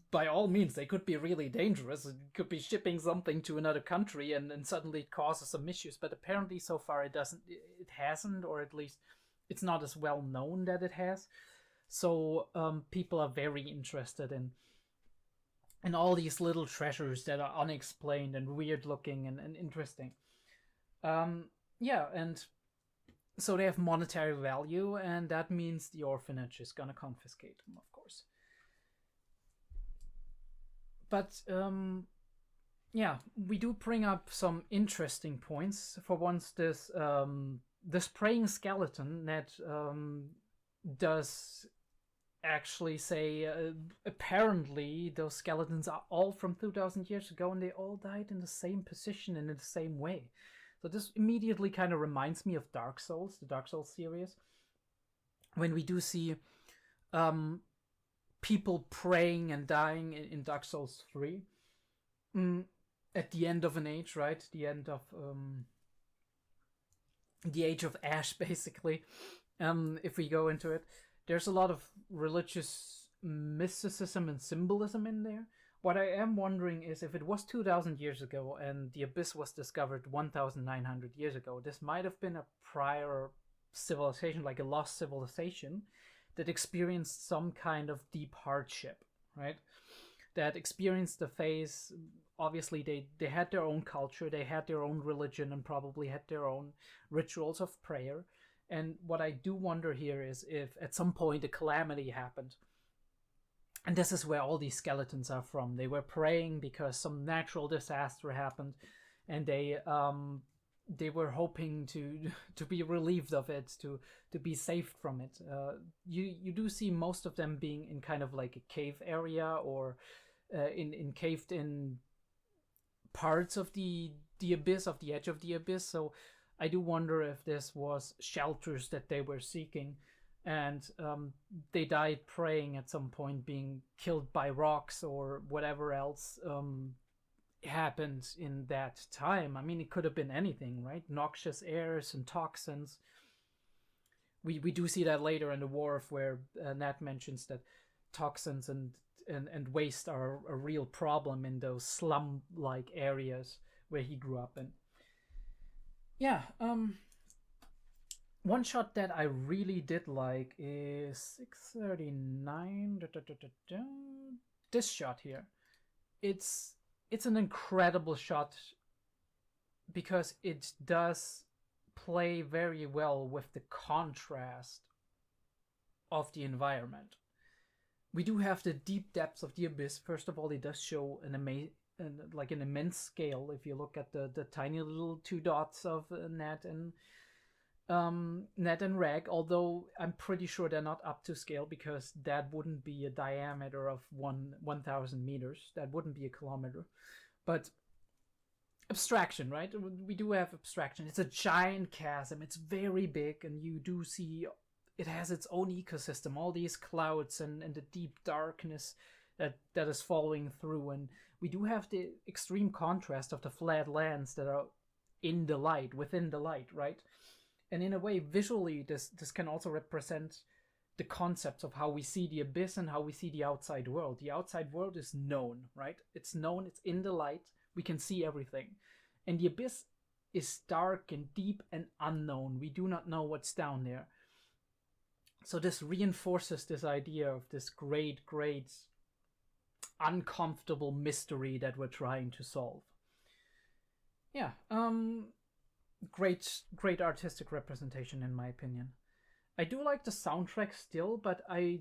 by all means, they could be really dangerous. It could be shipping something to another country and suddenly it causes some issues, but apparently so far it hasn't, or at least it's not as well known that it has. So people are very interested in all these little treasures that are unexplained and weird looking and interesting. Yeah, and so they have monetary value, and that means the orphanage is gonna confiscate them, of course. But yeah, we do bring up some interesting points. For once, this praying skeleton that does actually say apparently those skeletons are all from 2,000 years ago, and they all died in the same position and in the same way. So this immediately kind of reminds me of Dark Souls, the Dark Souls series, when we do see people praying and dying in Dark Souls 3 at the end of an age, right? The end of the Age of Ash, basically. If we go into it, there's a lot of religious mysticism and symbolism in there. What I am wondering is, if it was 2,000 years ago and the Abyss was discovered 1,900 years ago, this might have been a prior civilization, like a lost civilization, that experienced some kind of deep hardship, right? That experienced the phase. Obviously, they had their own culture, they had their own religion, and probably had their own rituals of prayer. And what I do wonder here is if at some point a calamity happened. And this is where all these skeletons are from. They were praying because some natural disaster happened, and they were hoping to be relieved of it, to be saved from it. You do see most of them being in kind of like a cave area, or in caved in parts of the abyss, of the edge of the abyss. So I do wonder if this was shelters that they were seeking. And they died praying at some point, being killed by rocks or whatever else happened in that time. I mean, it could have been anything, right? Noxious airs and toxins. We do see that later in the Wharf, where Nat mentions that toxins and waste are a real problem in those slum-like areas where he grew up in. Yeah, one shot that I really did like is 639. This shot here. It's an incredible shot because it does play very well with the contrast of the environment. We do have the deep depths of the abyss. First of all, it does show an immense scale. If you look at the tiny little two dots of Nat and Rag, although I'm pretty sure they're not up to scale, because that wouldn't be a diameter of 1,000 meters. That wouldn't be a kilometer. But abstraction, right? We do have abstraction. It's a giant chasm. It's very big, and you do see it has its own ecosystem. All these clouds and the deep darkness that is following through. And we do have the extreme contrast of the flat lands that are in the light, within the light, right? And in a way, visually, this can also represent the concepts of how we see the abyss and how we see the outside world. The outside world is known, right? It's known, it's in the light, we can see everything. And the abyss is dark and deep and unknown. We do not know what's down there. So this reinforces this idea of this great, great, uncomfortable mystery that we're trying to solve. Yeah, great artistic representation in my opinion. I do like the soundtrack still, but I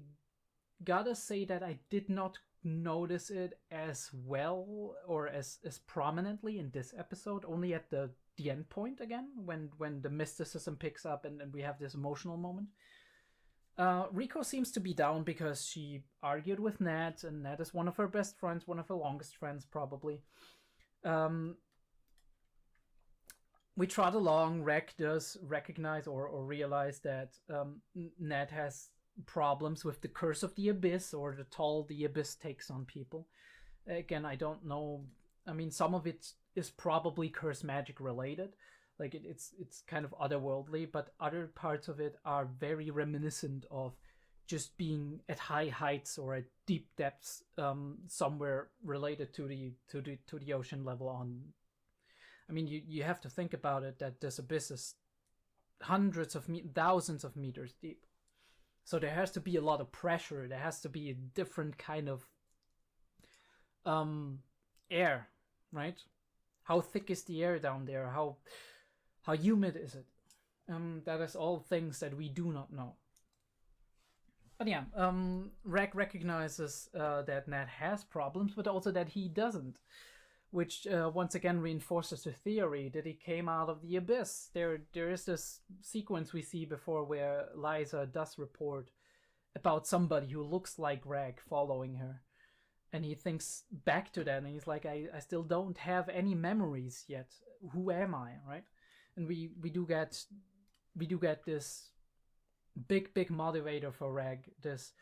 gotta say that I did not notice it as well or as prominently in this episode, only at the end point again, when the mysticism picks up and we have this emotional moment. Riko seems to be down because she argued with Nat, and Nat is one of her best friends, one of her longest friends probably. We trot along. Rek does recognize or realize that Nat has problems with the curse of the abyss, or the toll the abyss takes on people. Again, I don't know. I mean, some of it is probably curse magic related. Like it's kind of otherworldly, but other parts of it are very reminiscent of just being at high heights or at deep depths, somewhere related to the ocean level on. I mean, you have to think about it, that this abyss is thousands of meters deep. So there has to be a lot of pressure. There has to be a different kind of air, right? How thick is the air down there? How humid is it? That is all things that we do not know. But yeah, Rek recognizes that Nat has problems, but also that he doesn't. Which once again reinforces the theory that he came out of the abyss. There is this sequence we see before where Liza does report about somebody who looks like Reg following her. And he thinks back to that and he's like, I still don't have any memories yet. Who am I, right? And we do get this big motivator for Reg, this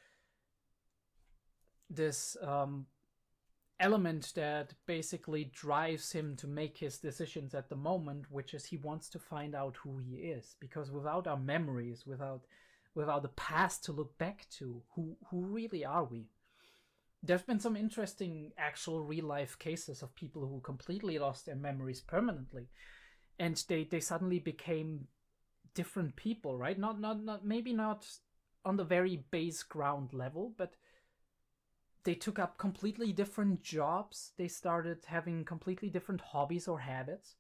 element that basically drives him to make his decisions at the moment, which is he wants to find out who he is, because without our memories, without the past to look back to, who really are we? There's been some interesting actual real life cases of people who completely lost their memories permanently, and they suddenly became different people, right? Not maybe not on the very base ground level, but they took up completely different jobs. They started having completely different hobbies or habits.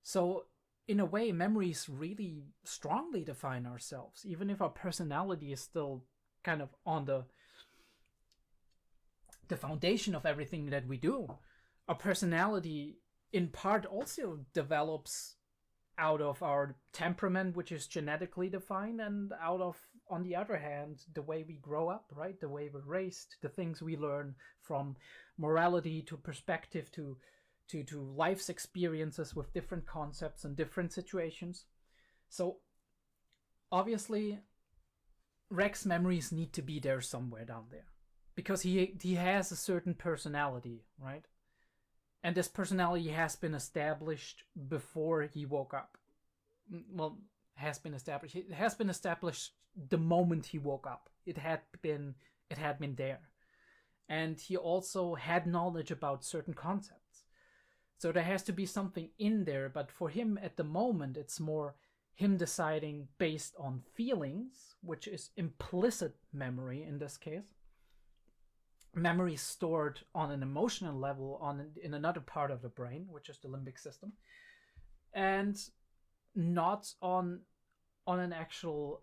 So in a way, memories really strongly define ourselves, even if our personality is still kind of on the foundation of everything that we do. Our personality in part also develops out of our temperament, which is genetically defined, and out of, on the other hand, the way we grow up, right? The way we're raised, the things we learn, from morality to perspective to life's experiences with different concepts and different situations. So obviously Rek's memories need to be there somewhere down there, because he has a certain personality, right? And this personality has been established before he woke up. Well, has been established. It has been established the moment he woke up. It had been there. And he also had knowledge about certain concepts. So there has to be something in there, but for him at the moment, it's more him deciding based on feelings, which is implicit memory in this case. Memory stored on an emotional level in another part of the brain, which is the limbic system, and not on an actual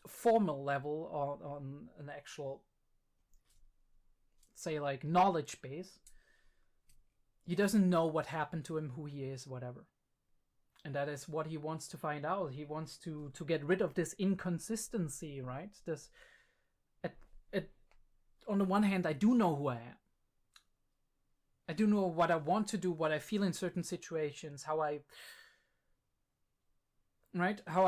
formal level, on an actual, say, like, knowledge base. He doesn't know what happened to him, who he is, whatever. And that is what he wants to find out. He wants to get rid of this inconsistency, right? This, on the one hand, I do know who I am. I do know what I want to do, what I feel in certain situations, how I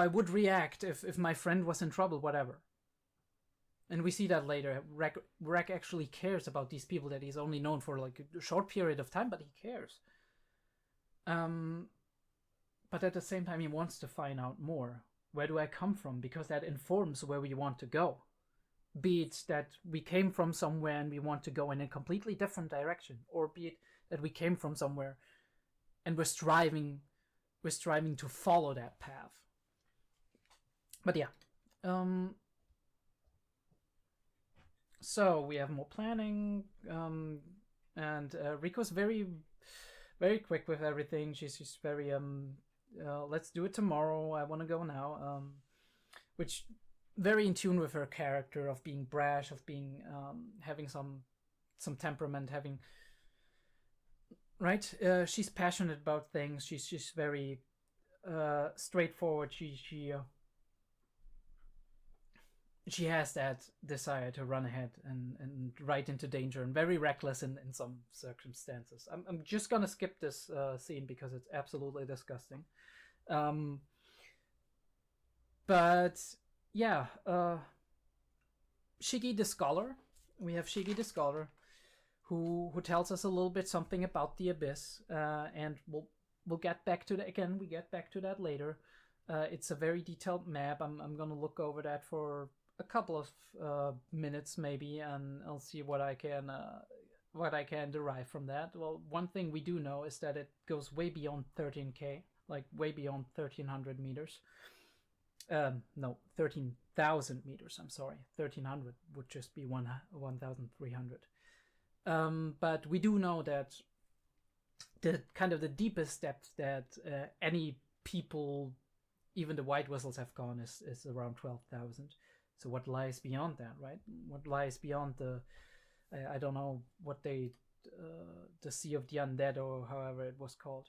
would react if my friend was in trouble, whatever. And we see that later. Rek actually cares about these people that he's only known for like a short period of time, but he cares. But but at the same time he wants to find out more. Where do I come from? Because that informs where we want to go. Be it that we came from somewhere and we want to go in a completely different direction, or be it that we came from somewhere and we're striving to follow that path. But yeah, so we have more planning, and Riko's very, very quick with everything. She's very let's do it tomorrow. I want to go now. Which very in tune with her character of being brash, of being having some temperament, having right. She's passionate about things. She's very straightforward. She has that desire to run ahead and right into danger, and very reckless in some circumstances. I'm just gonna skip this scene because it's absolutely disgusting. But yeah, Shiggy the Scholar. We have Shiggy the Scholar, who tells us a little bit something about the Abyss, and we'll get back to that again. We get back to that later. It's a very detailed map. I'm gonna look over that for a couple of minutes maybe, and I'll see what I can derive from that. Well, one thing we do know is that it goes way beyond 13K, like way beyond 1300 meters. No, 13,000 meters. I'm sorry, 1300 would just be 1,300. But we do know that the kind of the deepest depth that any people, even the White Whistles, have gone is around 12,000. So what lies beyond that, right? What lies beyond the, I don't know what the Sea of the Undead, or however it was called.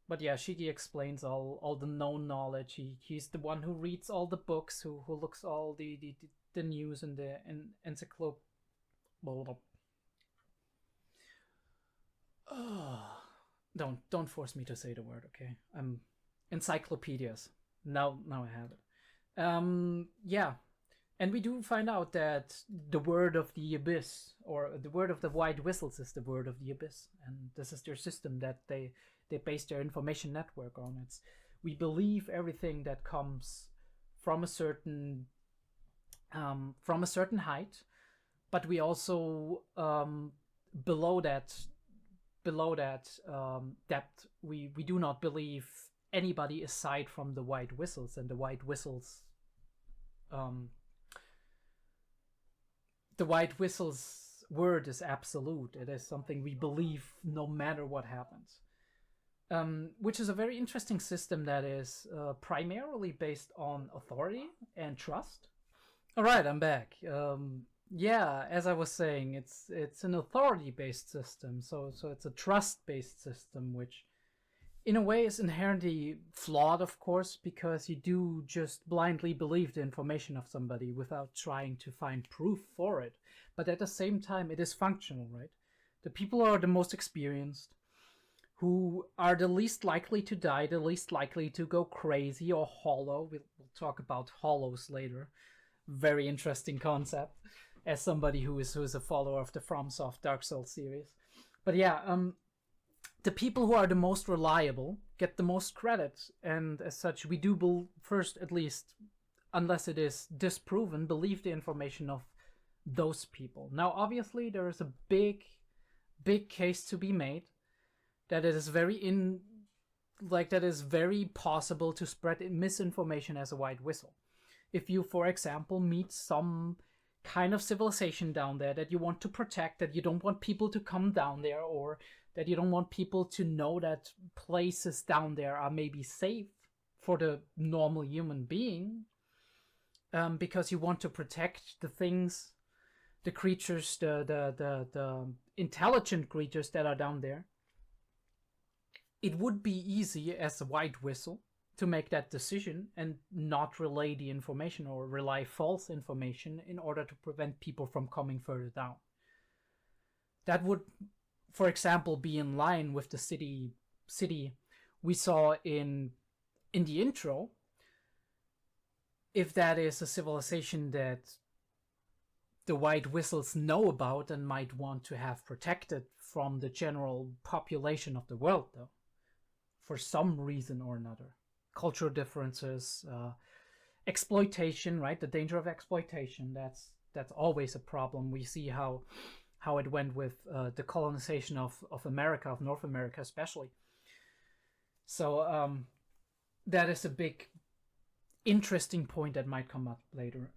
But yeah, Shiggy explains all the known knowledge. He's the one who reads all the books, who looks all the news and the encyclopedia. Don't force me to say the word, okay? Encyclopedias. Now I have it. Yeah. And we do find out that the word of the Abyss, or the word of the White Whistles, is the word of the Abyss. And this is their system that they base their information network on. We believe everything that comes from a certain height, but we also below that depth, we do not believe anybody aside from the White Whistles. And the White Whistles word is absolute. It is something we believe no matter what happens. Which is a very interesting system that is primarily based on authority and trust. All right, I'm back. Yeah, as I was saying, it's an authority-based system, so it's a trust-based system, which in a way is inherently flawed, of course, because you do just blindly believe the information of somebody without trying to find proof for it. But at the same time, it is functional, right? The people who are the most experienced, who are the least likely to die, the least likely to go crazy or hollow. We'll talk about hollows later. Very interesting concept, as somebody who is a follower of the FromSoft Dark Souls series. But yeah, the people who are the most reliable get the most credit, and as such, we do first, at least, unless it is disproven, believe the information of those people. Now, obviously, there is a big case to be made that it is that is very possible to spread misinformation as a White Whistle. If you, for example, meet some kind of civilization down there that you want to protect, that you don't want people to come down there, or that you don't want people to know that places down there are maybe safe for the normal human being, because you want to protect the things, the creatures, the intelligent creatures that are down there, it would be easy as a White Whistle to make that decision and not relay the information or rely false information in order to prevent people from coming further down. That would, for example, be in line with the city we saw in the intro, if that is a civilization that the White Whistles know about and might want to have protected from the general population of the world, though. for some reason or another. Cultural differences, exploitation, right? The danger of exploitation. That's always a problem. We see how it went with the colonization of America, of North America especially. So that is a big, interesting point that might come up later.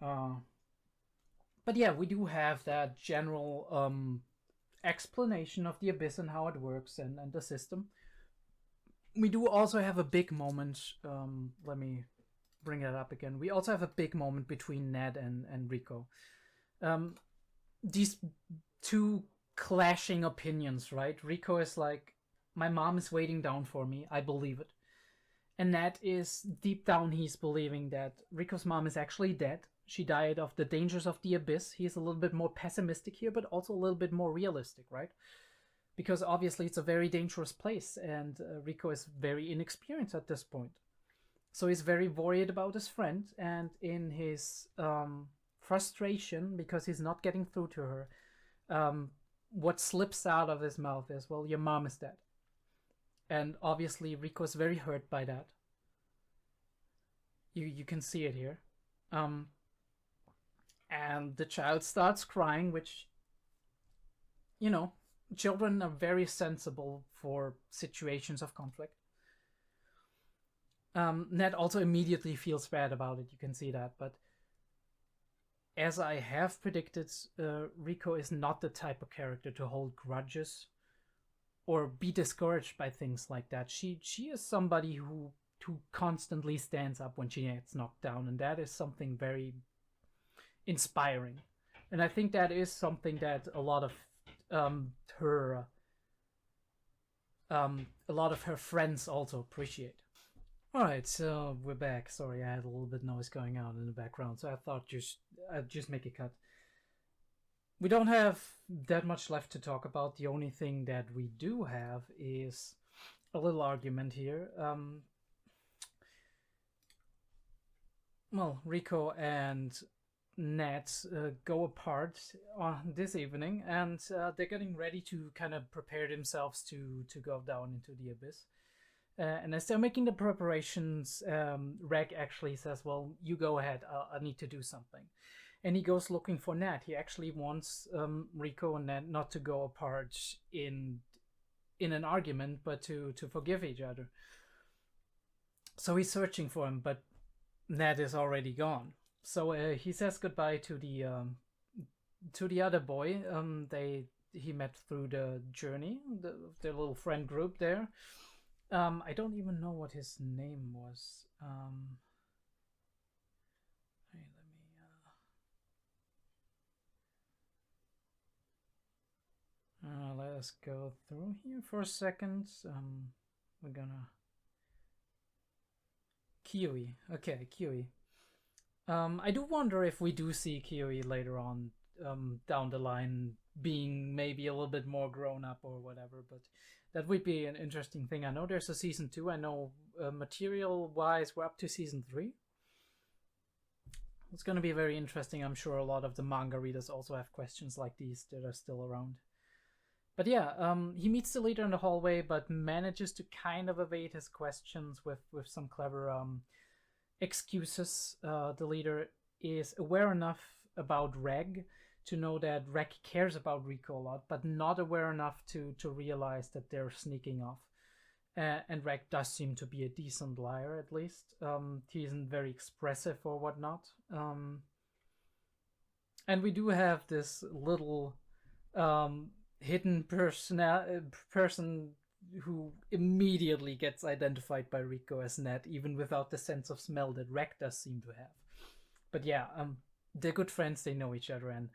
But yeah, we do have that general explanation of the Abyss and how it works and the system. We do also have a big moment. Let me bring it up again. We also have a big moment between Nat and Riko. These two clashing opinions, right? Riko is like, my mom is waiting down for me. I believe it. And Nat is, deep down, he's believing that Riko's mom is actually dead. She died of the dangers of the Abyss. He's a little bit more pessimistic here, but also a little bit more realistic, right? Because obviously it's a very dangerous place, and Riko is very inexperienced at this point. So he's very worried about his friend, and in his frustration, because he's not getting through to her, what slips out of his mouth is, well, your mom is dead. And obviously Riko is very hurt by that. You can see it here. And the child starts crying, which, you know, children are very sensible for situations of conflict. Nat also immediately feels bad about it. You can see that. But as I have predicted, Riko is not the type of character to hold grudges or be discouraged by things like that. She is somebody who constantly stands up when she gets knocked down, and that is something very inspiring. And I think that is something that a lot of her friends also appreciate. Alright, so we're back. Sorry, I had a little bit of noise going on in the background, so I thought I'd just make a cut. We don't have that much left to talk about. The only thing that we do have is a little argument here. Well, Riko and Nat go apart on this evening, and they're getting ready to kind of prepare themselves to go down into the Abyss. And as they're making the preparations, Reg actually says, well, you go ahead, I need to do something. And he goes looking for Nat. He actually wants Riko and Nat not to go apart in an argument, but to forgive each other. So he's searching for him, but Nat is already gone. So he says goodbye to the other boy. He met through the journey, the little friend group there. I don't even know what his name was. Let us go through here for a second. We're gonna... Kiwi. Okay, Kiwi. I do wonder if we do see Kiwi later on down the line being maybe a little bit more grown up or whatever, but that would be an interesting thing. I know there's a season 2. I know material-wise we're up to season 3. It's going to be very interesting. I'm sure a lot of the manga readers also have questions like these that are still around. But yeah, he meets the leader in the hallway, but manages to kind of evade his questions with some clever excuses. The leader is aware enough about Reg to know that Reg cares about Riko a lot, but not aware enough to realize that they're sneaking off. And Reg does seem to be a decent liar, at least. He isn't very expressive or whatnot. And we do have this little hidden person who immediately gets identified by Riko as Nat, even without the sense of smell that Reg does seem to have. But yeah, they're good friends, they know each other, and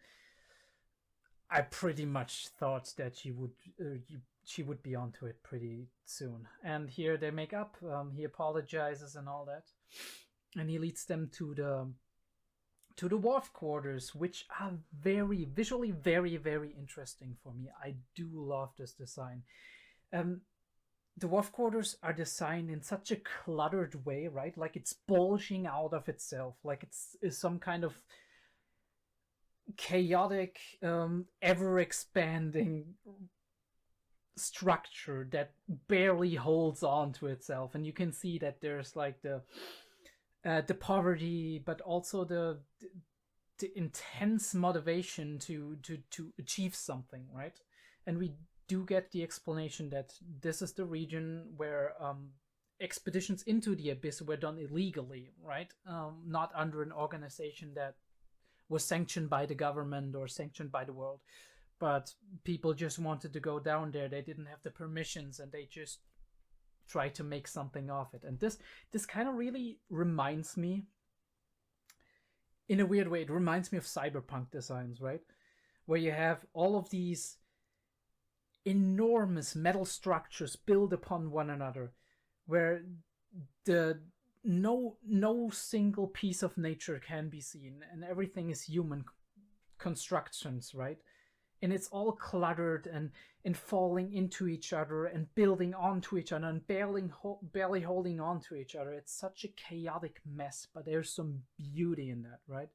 I pretty much thought that she would be onto it pretty soon. And here they make up, he apologizes and all that, and he leads them to the Wharf quarters, which are visually very, very interesting for me. I do love this design. The Wharf quarters are designed in such a cluttered way, right? Like it's bulging out of itself, like it's some kind of chaotic, ever-expanding structure that barely holds on to itself, and you can see that there's like the poverty, but also the intense motivation to achieve something, right? And we do get the explanation that this is the region where expeditions into the abyss were done illegally, right? Not under an organization that was sanctioned by the government or sanctioned by the world, but people just wanted to go down there. They didn't have the permissions, and they just tried to make something of it. And this kind of really reminds me, in a weird way, it reminds me of Cyberpunk designs, right? Where you have all of these enormous metal structures built upon one another, where no single piece of nature can be seen, and everything is human constructions, right? And it's all cluttered and falling into each other and building onto each other and barely holding on to each other. It's such a chaotic mess, but there's some beauty in that, right?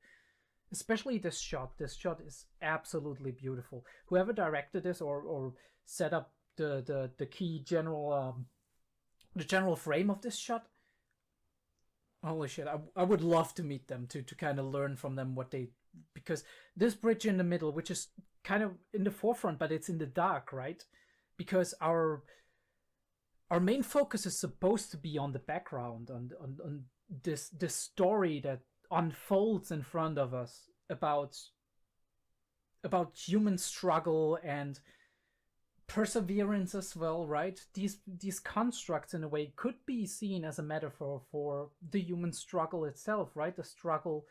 Especially this shot. This shot is absolutely beautiful. Whoever directed this or set up the key general the general frame of this shot, holy shit, I would love to meet them to kind of learn from them what they, because this bridge in the middle, which is kind of in the forefront, but it's in the dark, right? Because our main focus is supposed to be on the background, on this story that unfolds in front of us about human struggle and perseverance as well, right? These constructs in a way could be seen as a metaphor for the human struggle itself, right? The struggle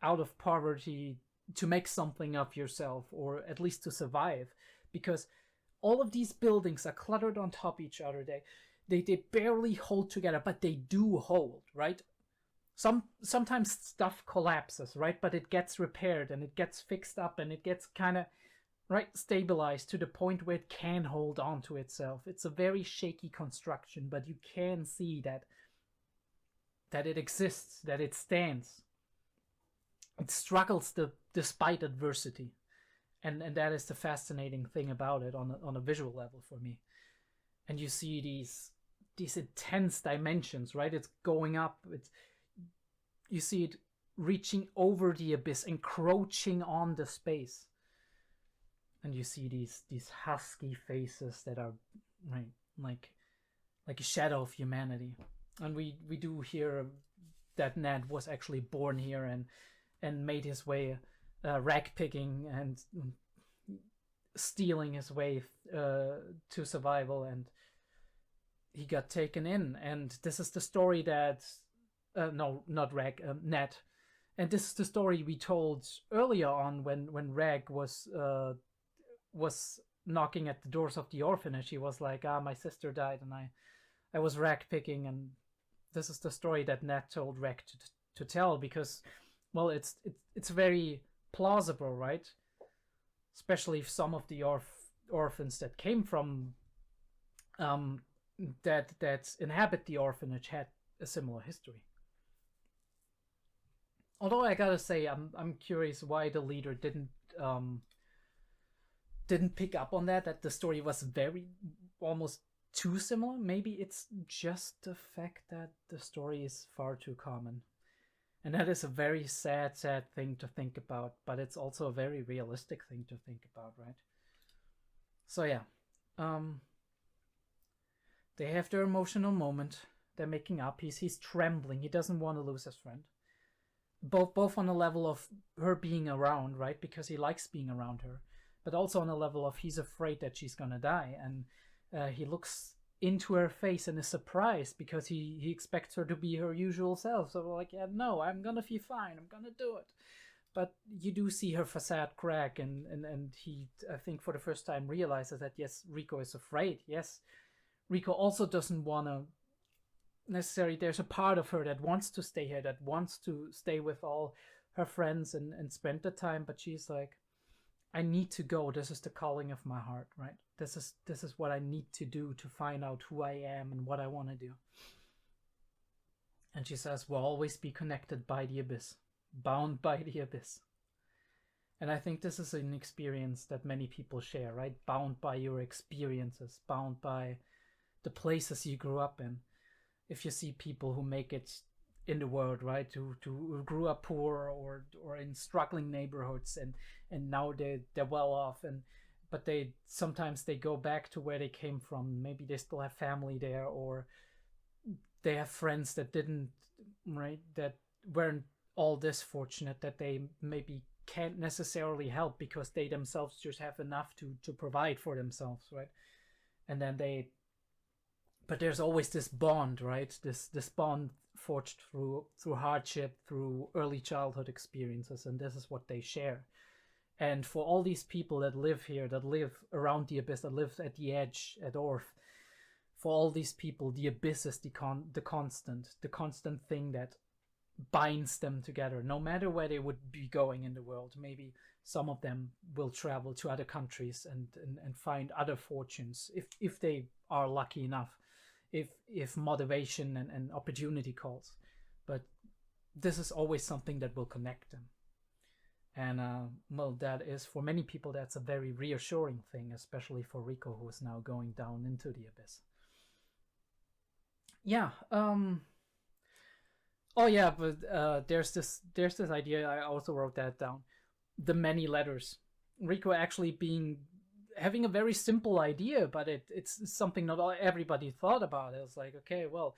out of poverty to make something of yourself, or at least to survive, because all of these buildings are cluttered on top of each other. They barely hold together, but they do hold, right? Sometimes stuff collapses, right? But it gets repaired and it gets fixed up and it gets kind of, right, stabilized to the point where it can hold on to itself. It's a very shaky construction, but you can see that it exists, that it stands. It struggles despite adversity, and that is the fascinating thing about it on a visual level for me. And you see these intense dimensions, right? It's going up. You see it reaching over the abyss, encroaching on the space, and you see these husky faces that are, right, like a shadow of humanity. And we do hear that Nat was actually born here and made his way rag picking and stealing his way to survival, and he got taken in. And this is the story that no, not Rag, Nat. And this is the story we told earlier on when Rag was knocking at the doors of the orphanage. He was like, my sister died and I was rag picking. And this is the story that Nat told Rag to tell, because, well, it's very plausible, right? Especially if some of the orphans that came from that inhabit the orphanage had a similar history. Although I gotta say, I'm curious why the leader didn't pick up on that the story was very almost too similar. Maybe it's just the fact that the story is far too common. And that is a very sad thing to think about, but it's also a very realistic thing to think about, right? So yeah, they have their emotional moment. They're making up. He's trembling. He doesn't want to lose his friend. Both on the level of her being around, right? Because he likes being around her, but also on a level of he's afraid that she's gonna die, and he looks into her face and is surprised because he expects her to be her usual self. So like, yeah, no, I'm gonna be fine. I'm gonna do it. But you do see her facade crack, and he, I think, for the first time realizes that yes, Riko is afraid. Yes, Riko also doesn't want to necessarily, there's a part of her that wants to stay here, that wants to stay with all her friends and spend the time, but she's like, I need to go. This is the calling of my heart, right? This is what I need to do to find out who I am and what I want to do. And she says, we'll always be connected by the abyss, bound by the abyss. And I think this is an experience that many people share, right? Bound by your experiences, bound by the places you grew up in. If you see people who make it in the world, right, who grew up poor or in struggling neighborhoods, and now they're well off, but they sometimes they go back to where they came from. Maybe they still have family there, or they have friends that didn't, right, that weren't all this fortunate, that they maybe can't necessarily help because they themselves just have enough to provide for themselves, right? And then but there's always this bond, right? This bond forged through hardship, through early childhood experiences, and this is what they share. And for all these people that live here, that live around the abyss, that live at the edge at Orth, for all these people, the abyss is the constant thing that binds them together, no matter where they would be going in the world. Maybe some of them will travel to other countries and find other fortunes if they are lucky enough, if motivation and opportunity calls. But this is always something that will connect them. And well, that is, for many people, that's a very reassuring thing, especially for Riko, who is now going down into the abyss. Yeah. Oh yeah, but there's this idea. I also wrote that down. The many letters. Riko actually having a very simple idea, but it's something not everybody thought about. It was like, okay, well,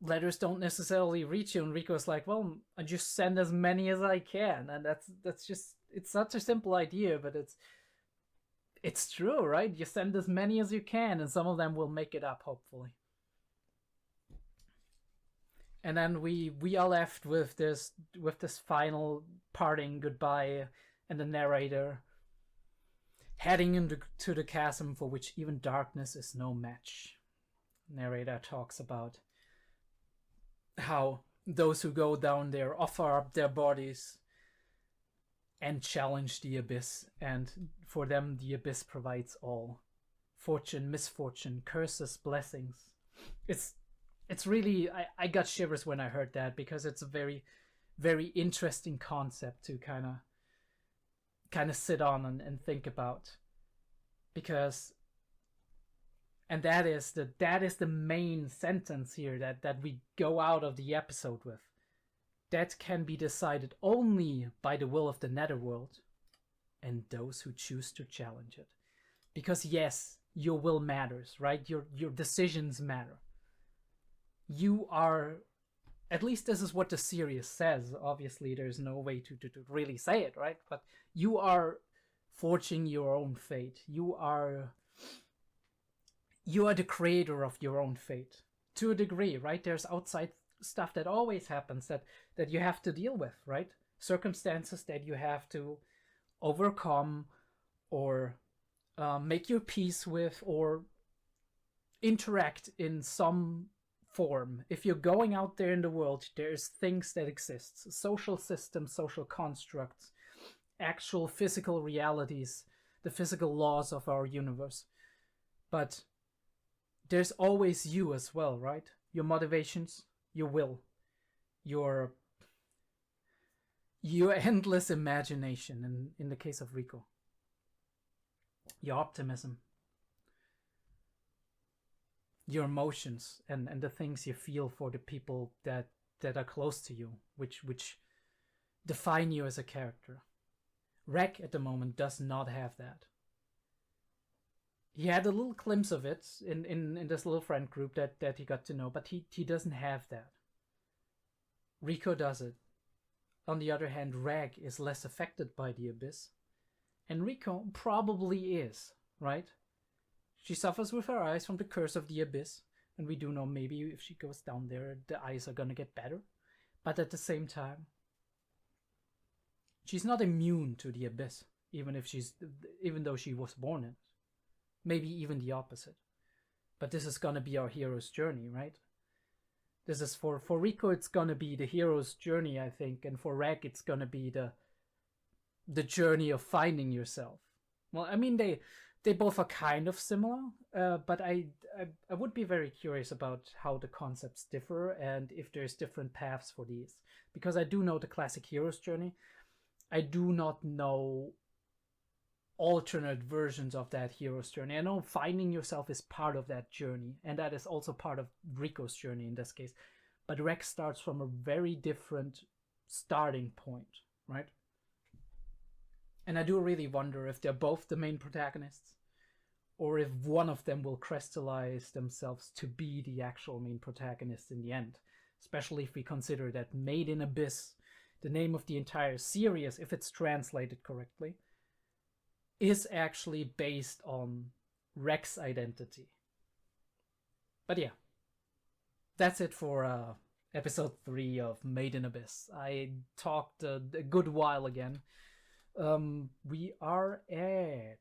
letters don't necessarily reach you, and Riko's like, well, I just send as many as I can, and that's just, it's such a simple idea, but it's true, right? You send as many as you can, and some of them will make it up, hopefully. And then we are left with this final parting goodbye, and the narrator heading into the chasm for which even darkness is no match. Narrator talks about how those who go down there offer up their bodies and challenge the abyss, and for them the abyss provides all. Fortune, misfortune, curses, blessings. It's really, I got shivers when I heard that, because it's a very, very interesting concept to kind of sit on and think about. Because, and that is the main sentence here that we go out of the episode with. That can be decided only by the will of the netherworld and those who choose to challenge it. Because yes, your will matters, right? Your decisions matter. You are, at least this is what the series says. Obviously, there's no way to really say it, right? But you are forging your own fate. You are the creator of your own fate, to a degree, right? There's outside stuff that always happens that you have to deal with, right? Circumstances that you have to overcome, or make your peace with, or interact in some form. If you're going out there in the world, there's things that exist, social systems, social constructs, actual physical realities, the physical laws of our universe. But there's always you as well, right? Your motivations, your will, your endless imagination, in the case of Riko, your optimism, your emotions, and the things you feel for the people that are close to you, which define you as a character. Rek at the moment does not have that. He had a little glimpse of it in this little friend group that he got to know, but he doesn't have that. Riko does it. On the other hand, Reg is less affected by the abyss, and Riko probably is, right? She suffers with her eyes from the curse of the abyss, and we do know maybe if she goes down there, the eyes are gonna get better. But at the same time, she's not immune to the abyss, even though she was born in it. Maybe even the opposite. But this is gonna be our hero's journey, right? This is for Riko, it's gonna be the hero's journey, I think, and for Reg, it's gonna be the journey of finding yourself. Well, I mean, they both are kind of similar, but I would be very curious about how the concepts differ and if there's different paths for these. Because I do know the classic hero's journey, I do not know alternate versions of that hero's journey. I know finding yourself is part of that journey, and that is also part of Riko's journey in this case. But Rex starts from a very different starting point, right? And I do really wonder if they're both the main protagonists, or if one of them will crystallize themselves to be the actual main protagonist in the end. Especially if we consider that Made in Abyss, the name of the entire series, if it's translated correctly, is actually based on Rex's identity. But yeah, that's it for episode 3 of Made in Abyss. I talked a good while again. We are at,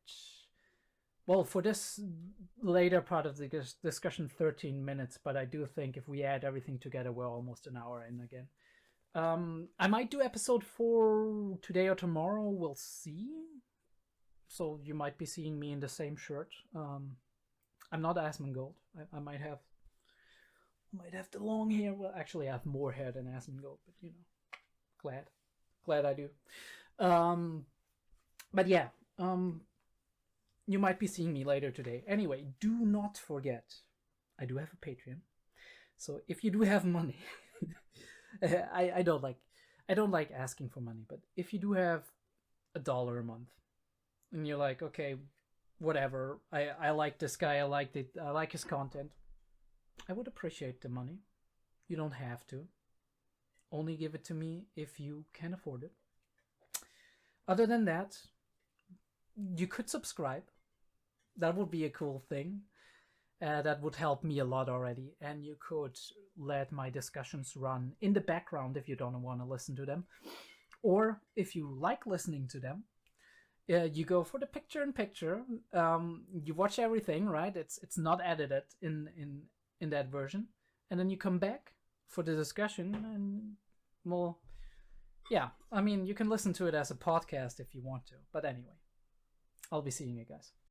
well, for this later part of the discussion, 13 minutes, but I do think if we add everything together, we're almost an hour in again. I might do episode 4 today or tomorrow, we'll see. So you might be seeing me in the same shirt. I'm not Asmongold. I might have the long hair. Well, actually, I have more hair than Asmongold, but you know, glad I do. But yeah, you might be seeing me later today. Anyway, do not forget, I do have a Patreon. So if you do have money, I don't like asking for money, but if you do have $1 a month, and you're like, okay, whatever, I like this guy, I like his content, I would appreciate the money. You don't have to. Only give it to me if you can afford it. Other than that, you could subscribe. That would be a cool thing. That would help me a lot already. And you could let my discussions run in the background if you don't want to listen to them. Or if you like listening to them, you go for the picture-in-picture. You watch everything, right? It's not edited in that version. And then you come back for the discussion and, well, yeah, I mean, you can listen to it as a podcast if you want to. But anyway, I'll be seeing you guys.